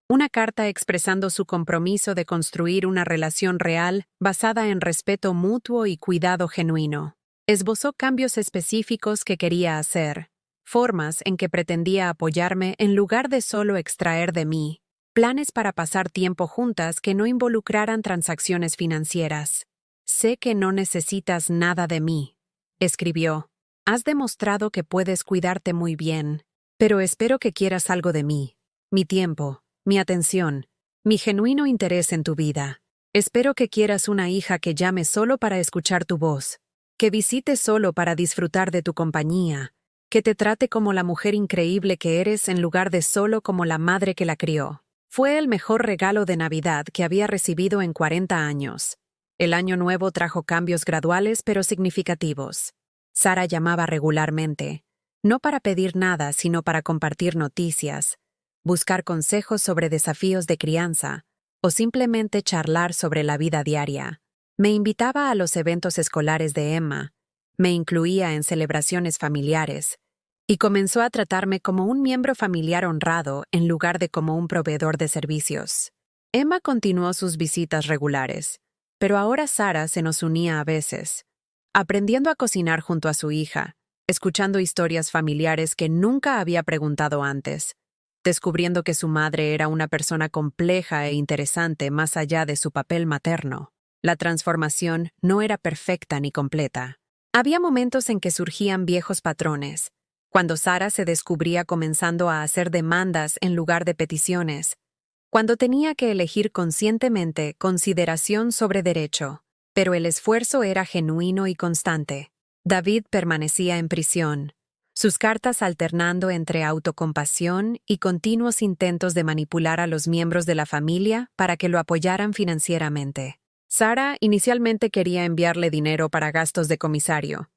Speaker 1: Una carta expresando su compromiso de construir una relación real basada en respeto mutuo y cuidado genuino. Esbozó cambios específicos que quería hacer, formas en que pretendía apoyarme en lugar de solo extraer de mí, planes para pasar tiempo juntas que no involucraran transacciones financieras. Sé que no necesitas nada de mí, escribió. Has demostrado que puedes cuidarte muy bien, pero espero que quieras algo de mí, mi tiempo, mi atención, mi genuino interés en tu vida. Espero que quieras una hija que llame solo para escuchar tu voz, que visite solo para disfrutar de tu compañía, que te trate como la mujer increíble que eres en lugar de solo como la madre que la crió. Fue el mejor regalo de Navidad que había recibido en 40 años. El año nuevo trajo cambios graduales pero significativos. Sara llamaba regularmente, no para pedir nada, sino para compartir noticias, buscar consejos sobre desafíos de crianza o simplemente charlar sobre la vida diaria. Me invitaba a los eventos escolares de Emma, me incluía en celebraciones familiares y comenzó a tratarme como un miembro familiar honrado en lugar de como un proveedor de servicios. Emma continuó sus visitas regulares, pero ahora Sara se nos unía a veces, aprendiendo a cocinar junto a su hija, escuchando historias familiares que nunca había preguntado antes, descubriendo que su madre era una persona compleja e interesante más allá de su papel materno. La transformación no era perfecta ni completa. Había momentos en que surgían viejos patrones, cuando Sara se descubría comenzando a hacer demandas en lugar de peticiones, cuando tenía que elegir conscientemente consideración sobre derecho, pero el esfuerzo era genuino y constante. David permanecía en prisión, sus cartas alternando entre autocompasión y continuos intentos de manipular a los miembros de la familia para que lo apoyaran financieramente. Sara inicialmente quería enviarle dinero para gastos de comisario,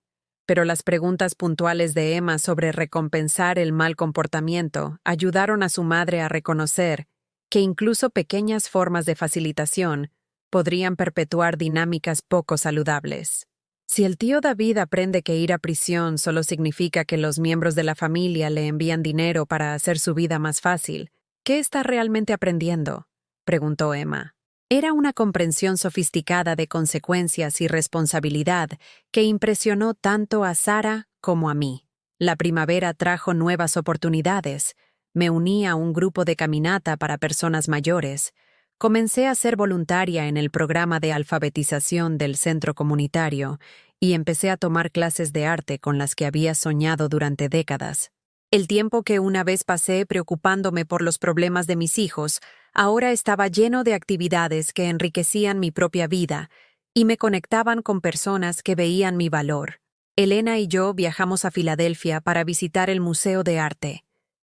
Speaker 1: pero las preguntas puntuales de Emma sobre recompensar el mal comportamiento ayudaron a su madre a reconocer que incluso pequeñas formas de facilitación podrían perpetuar dinámicas poco saludables. Si el tío David aprende que ir a prisión solo significa que los miembros de la familia le envían dinero para hacer su vida más fácil, ¿qué está realmente aprendiendo?, preguntó Emma. Era una comprensión sofisticada de consecuencias y responsabilidad que impresionó tanto a Sara como a mí. La primavera trajo nuevas oportunidades. Me uní a un grupo de caminata para personas mayores. Comencé a ser voluntaria en el programa de alfabetización del centro comunitario y empecé a tomar clases de arte con las que había soñado durante décadas. El tiempo que una vez pasé preocupándome por los problemas de mis hijos, ahora estaba lleno de actividades que enriquecían mi propia vida y me conectaban con personas que veían mi valor. Elena y yo viajamos a Filadelfia para visitar el Museo de Arte.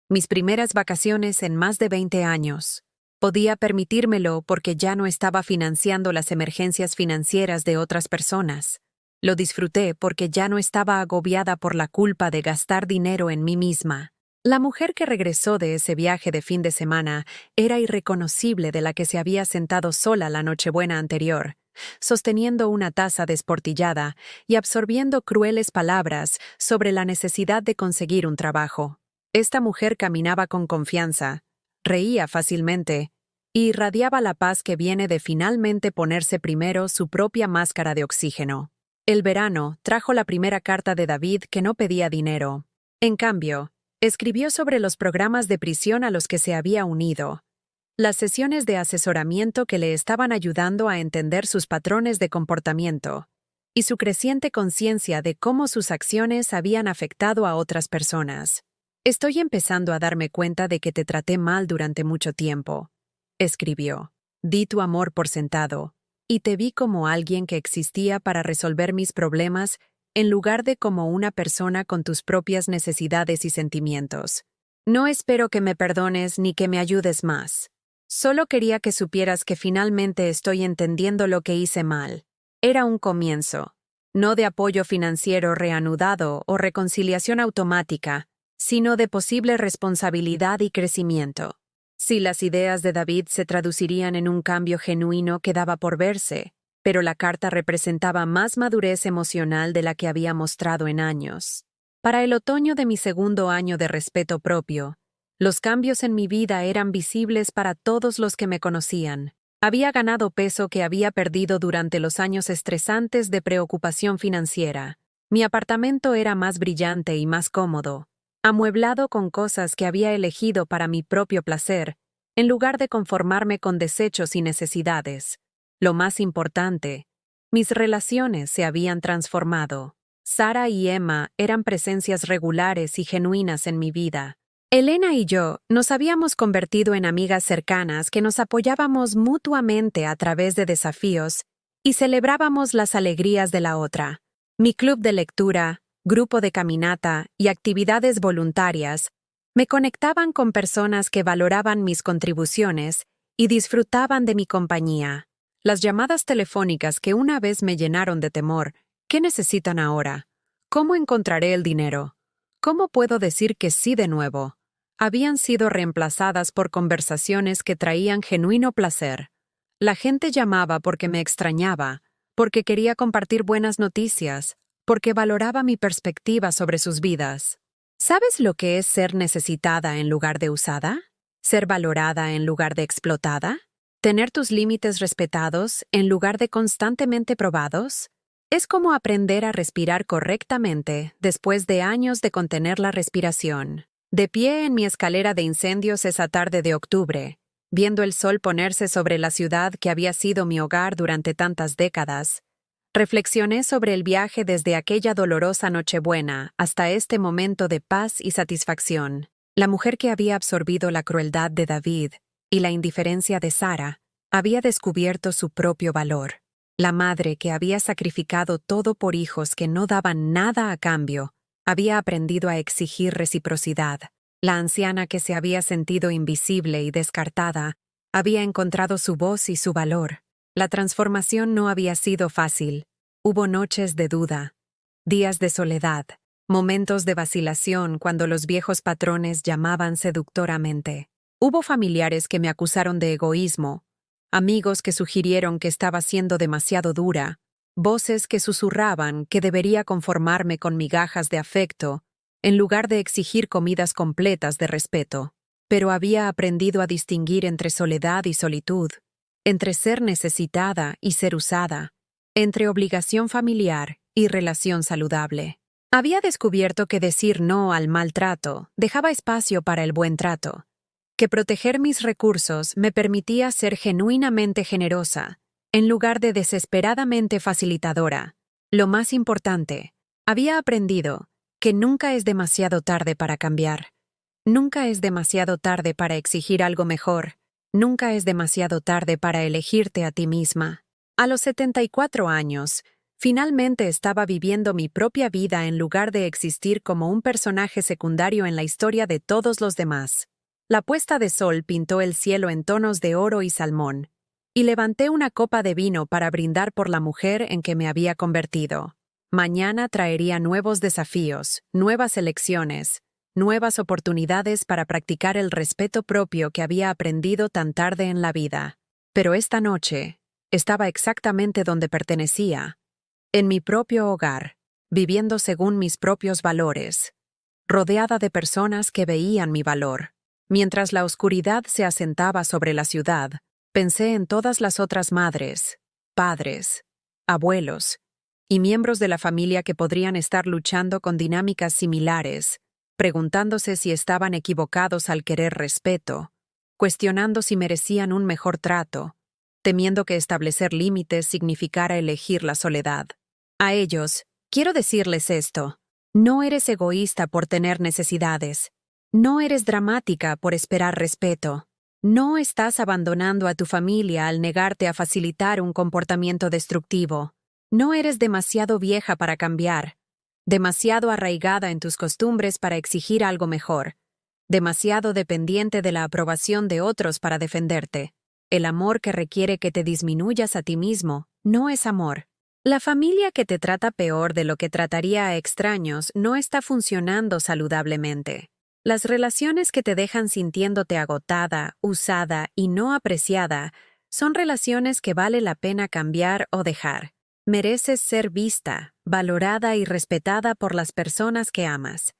Speaker 1: Mis primeras vacaciones en más de 20 años. Podía permitírmelo porque ya no estaba financiando las emergencias financieras de otras personas. Lo disfruté porque ya no estaba agobiada por la culpa de gastar dinero en mí misma. La mujer que regresó de ese viaje de fin de semana era irreconocible de la que se había sentado sola la Nochebuena anterior, sosteniendo una taza desportillada y absorbiendo crueles palabras sobre la necesidad de conseguir un trabajo. Esta mujer caminaba con confianza, reía fácilmente y irradiaba la paz que viene de finalmente ponerse primero su propia máscara de oxígeno. El verano trajo la primera carta de David que no pedía dinero. En cambio, escribió sobre los programas de prisión a los que se había unido, las sesiones de asesoramiento que le estaban ayudando a entender sus patrones de comportamiento, y su creciente conciencia de cómo sus acciones habían afectado a otras personas. Estoy empezando a darme cuenta de que te traté mal durante mucho tiempo, escribió. Di tu amor por sentado, y te vi como alguien que existía para resolver mis problemas en lugar de como una persona con tus propias necesidades y sentimientos. No espero que me perdones ni que me ayudes más. Solo quería que supieras que finalmente estoy entendiendo lo que hice mal. Era un comienzo, no de apoyo financiero reanudado o reconciliación automática, sino de posible responsabilidad y crecimiento. Si las ideas de David se traducirían en un cambio genuino quedaba por verse, pero la carta representaba más madurez emocional de la que había mostrado en años. Para el otoño de mi segundo año de respeto propio, los cambios en mi vida eran visibles para todos los que me conocían. Había ganado peso que había perdido durante los años estresantes de preocupación financiera. Mi apartamento era más brillante y más cómodo, amueblado con cosas que había elegido para mi propio placer, en lugar de conformarme con desechos y necesidades. Lo más importante, mis relaciones se habían transformado. Sara y Emma eran presencias regulares y genuinas en mi vida. Elena y yo nos habíamos convertido en amigas cercanas que nos apoyábamos mutuamente a través de desafíos y celebrábamos las alegrías de la otra. Mi club de lectura, grupo de caminata y actividades voluntarias me conectaban con personas que valoraban mis contribuciones y disfrutaban de mi compañía. Las llamadas telefónicas que una vez me llenaron de temor, ¿qué necesitan ahora? ¿Cómo encontraré el dinero? ¿Cómo puedo decir que sí de nuevo? Habían sido reemplazadas por conversaciones que traían genuino placer. La gente llamaba porque me extrañaba, porque quería compartir buenas noticias, porque valoraba mi perspectiva sobre sus vidas. ¿Sabes lo que es ser necesitada en lugar de usada? ¿Ser valorada en lugar de explotada? ¿Tener tus límites respetados en lugar de constantemente probados? Es como aprender a respirar correctamente después de años de contener la respiración. De pie en mi escalera de incendios esa tarde de octubre, viendo el sol ponerse sobre la ciudad que había sido mi hogar durante tantas décadas, reflexioné sobre el viaje desde aquella dolorosa Nochebuena hasta este momento de paz y satisfacción. La mujer que había absorbido la crueldad de David y la indiferencia de Sara había descubierto su propio valor. La madre que había sacrificado todo por hijos que no daban nada a cambio había aprendido a exigir reciprocidad. La anciana que se había sentido invisible y descartada había encontrado su voz y su valor. La transformación no había sido fácil. Hubo noches de duda, días de soledad, momentos de vacilación cuando los viejos patrones llamaban seductoramente. Hubo familiares que me acusaron de egoísmo, amigos que sugirieron que estaba siendo demasiado dura, voces que susurraban que debería conformarme con migajas de afecto en lugar de exigir comidas completas de respeto. Pero había aprendido a distinguir entre soledad y solitud, entre ser necesitada y ser usada, entre obligación familiar y relación saludable. Había descubierto que decir no al maltrato dejaba espacio para el buen trato, que proteger mis recursos me permitía ser genuinamente generosa, en lugar de desesperadamente facilitadora. Lo más importante, había aprendido que nunca es demasiado tarde para cambiar. Nunca es demasiado tarde para exigir algo mejor. Nunca es demasiado tarde para elegirte a ti misma. A los 74 años, finalmente estaba viviendo mi propia vida en lugar de existir como un personaje secundario en la historia de todos los demás. La puesta de sol pintó el cielo en tonos de oro y salmón, y levanté una copa de vino para brindar por la mujer en que me había convertido. Mañana traería nuevos desafíos, nuevas elecciones, nuevas oportunidades para practicar el respeto propio que había aprendido tan tarde en la vida. Pero esta noche estaba exactamente donde pertenecía, en mi propio hogar, viviendo según mis propios valores, rodeada de personas que veían mi valor. Mientras la oscuridad se asentaba sobre la ciudad, pensé en todas las otras madres, padres, abuelos y miembros de la familia que podrían estar luchando con dinámicas similares, preguntándose si estaban equivocados al querer respeto, cuestionando si merecían un mejor trato, temiendo que establecer límites significara elegir la soledad. A ellos, quiero decirles esto. No eres egoísta por tener necesidades. No eres dramática por esperar respeto. No estás abandonando a tu familia al negarte a facilitar un comportamiento destructivo. No eres demasiado vieja para cambiar. Demasiado arraigada en tus costumbres para exigir algo mejor. Demasiado dependiente de la aprobación de otros para defenderte. El amor que requiere que te disminuyas a ti mismo no es amor. La familia que te trata peor de lo que trataría a extraños no está funcionando saludablemente. Las relaciones que te dejan sintiéndote agotada, usada y no apreciada son relaciones que vale la pena cambiar o dejar. Mereces ser vista, valorada y respetada por las personas que amas.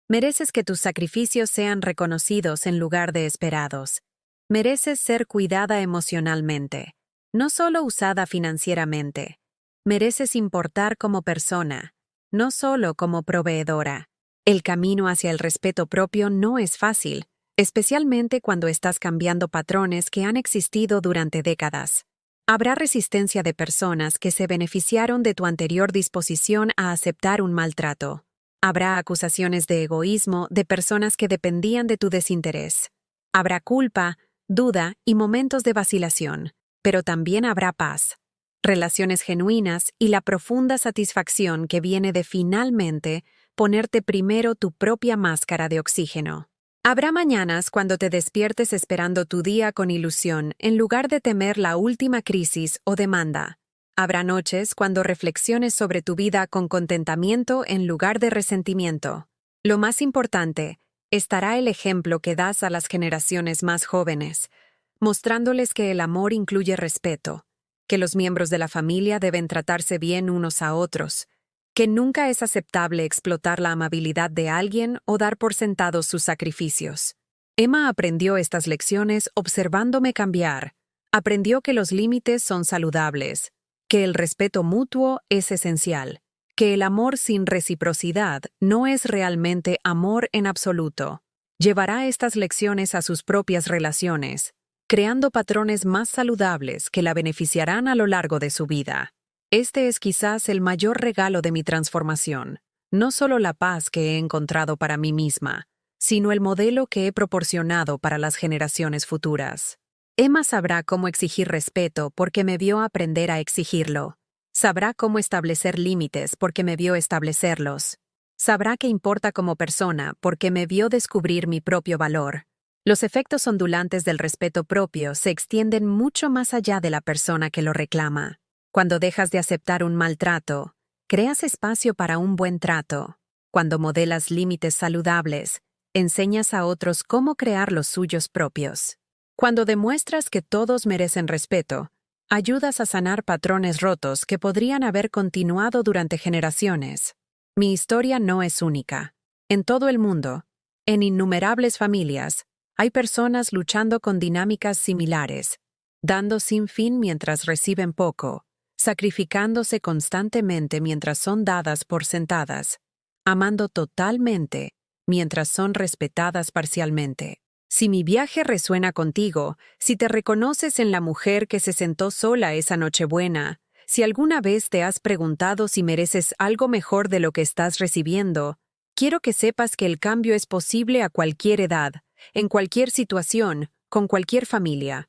Speaker 1: Mereces que tus sacrificios sean reconocidos en lugar de esperados. Mereces ser cuidada emocionalmente, no solo usada financieramente. Mereces importar como persona, no solo como proveedora. El camino hacia el respeto propio no es fácil, especialmente cuando estás cambiando patrones que han existido durante décadas. Habrá resistencia de personas que se beneficiaron de tu anterior disposición a aceptar un maltrato. Habrá acusaciones de egoísmo de personas que dependían de tu desinterés. Habrá culpa, duda y momentos de vacilación, pero también habrá paz, relaciones genuinas y la profunda satisfacción que viene de finalmente ponerte primero tu propia máscara de oxígeno. Habrá mañanas cuando te despiertes esperando tu día con ilusión en lugar de temer la última crisis o demanda. Habrá noches cuando reflexiones sobre tu vida con contentamiento en lugar de resentimiento. Lo más importante, estará el ejemplo que das a las generaciones más jóvenes, mostrándoles que el amor incluye respeto, que los miembros de la familia deben tratarse bien unos a otros, que nunca es aceptable explotar la amabilidad de alguien o dar por sentados sus sacrificios. Emma aprendió estas lecciones observándome cambiar. Aprendió que los límites son saludables, que el respeto mutuo es esencial, que el amor sin reciprocidad no es realmente amor en absoluto. Llevará estas lecciones a sus propias relaciones, creando patrones más saludables que la beneficiarán a lo largo de su vida. Este es quizás el mayor regalo de mi transformación, no solo la paz que he encontrado para mí misma, sino el modelo que he proporcionado para las generaciones futuras. Emma sabrá cómo exigir respeto porque me vio aprender a exigirlo. Sabrá cómo establecer límites porque me vio establecerlos. Sabrá qué importa como persona porque me vio descubrir mi propio valor. Los efectos ondulantes del respeto propio se extienden mucho más allá de la persona que lo reclama. Cuando dejas de aceptar un maltrato, creas espacio para un buen trato. Cuando modelas límites saludables, enseñas a otros cómo crear los suyos propios. Cuando demuestras que todos merecen respeto, ayudas a sanar patrones rotos que podrían haber continuado durante generaciones. Mi historia no es única. En todo el mundo, en innumerables familias, hay personas luchando con dinámicas similares, dando sin fin mientras reciben poco, sacrificándose constantemente mientras son dadas por sentadas, amando totalmente mientras son respetadas parcialmente. Si mi viaje resuena contigo, si te reconoces en la mujer que se sentó sola esa Nochebuena, si alguna vez te has preguntado si mereces algo mejor de lo que estás recibiendo, quiero que sepas que el cambio es posible a cualquier edad, en cualquier situación, con cualquier familia.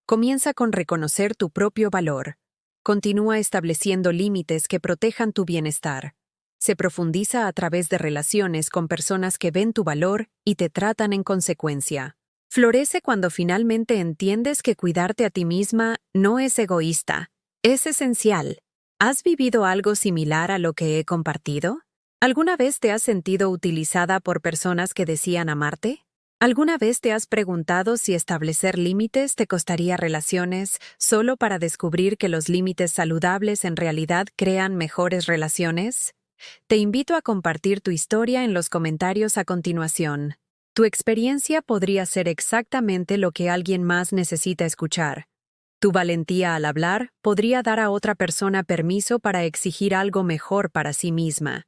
Speaker 1: Comienza con reconocer tu propio valor. Continúa estableciendo límites que protejan tu bienestar. Se profundiza a través de relaciones con personas que ven tu valor y te tratan en consecuencia. Florece cuando finalmente entiendes que cuidarte a ti misma no es egoísta, es esencial. ¿Has vivido algo similar a lo que he compartido? ¿Alguna vez te has sentido utilizada por personas que decían amarte? ¿Alguna vez te has preguntado si establecer límites te costaría relaciones solo para descubrir que los límites saludables en realidad crean mejores relaciones? Te invito a compartir tu historia en los comentarios a continuación. Tu experiencia podría ser exactamente lo que alguien más necesita escuchar. Tu valentía al hablar podría dar a otra persona permiso para exigir algo mejor para sí misma.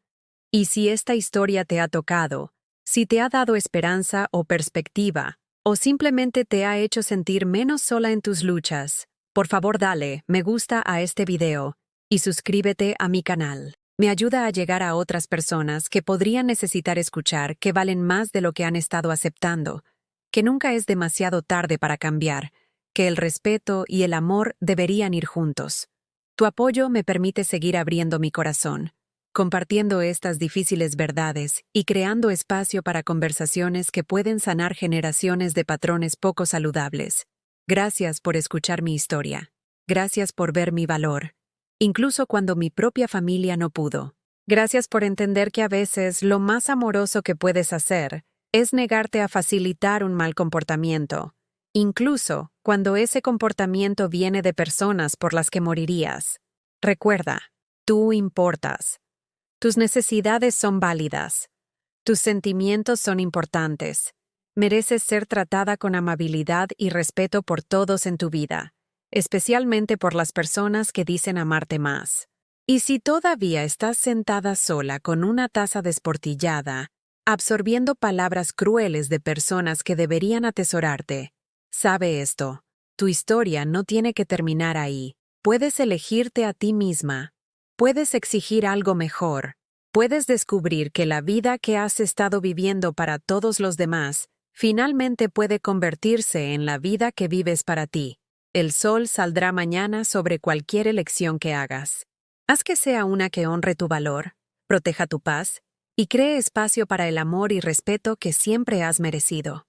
Speaker 1: Y si esta historia te ha tocado, si te ha dado esperanza o perspectiva, o simplemente te ha hecho sentir menos sola en tus luchas, por favor dale me gusta a este video y suscríbete a mi canal. Me ayuda a llegar a otras personas que podrían necesitar escuchar que valen más de lo que han estado aceptando, que nunca es demasiado tarde para cambiar, que el respeto y el amor deberían ir juntos. Tu apoyo me permite seguir abriendo mi corazón, compartiendo estas difíciles verdades y creando espacio para conversaciones que pueden sanar generaciones de patrones poco saludables. Gracias por escuchar mi historia. Gracias por ver mi valor, incluso cuando mi propia familia no pudo. Gracias por entender que a veces lo más amoroso que puedes hacer es negarte a facilitar un mal comportamiento, incluso cuando ese comportamiento viene de personas por las que morirías. Recuerda, tú importas. Tus necesidades son válidas. Tus sentimientos son importantes. Mereces ser tratada con amabilidad y respeto por todos en tu vida, especialmente por las personas que dicen amarte más. Y si todavía estás sentada sola con una taza desportillada, absorbiendo palabras crueles de personas que deberían atesorarte, sabe esto: tu historia no tiene que terminar ahí. Puedes elegirte a ti misma. Puedes exigir algo mejor. Puedes descubrir que la vida que has estado viviendo para todos los demás finalmente puede convertirse en la vida que vives para ti. El sol saldrá mañana sobre cualquier elección que hagas. Haz que sea una que honre tu valor, proteja tu paz y cree espacio para el amor y respeto que siempre has merecido.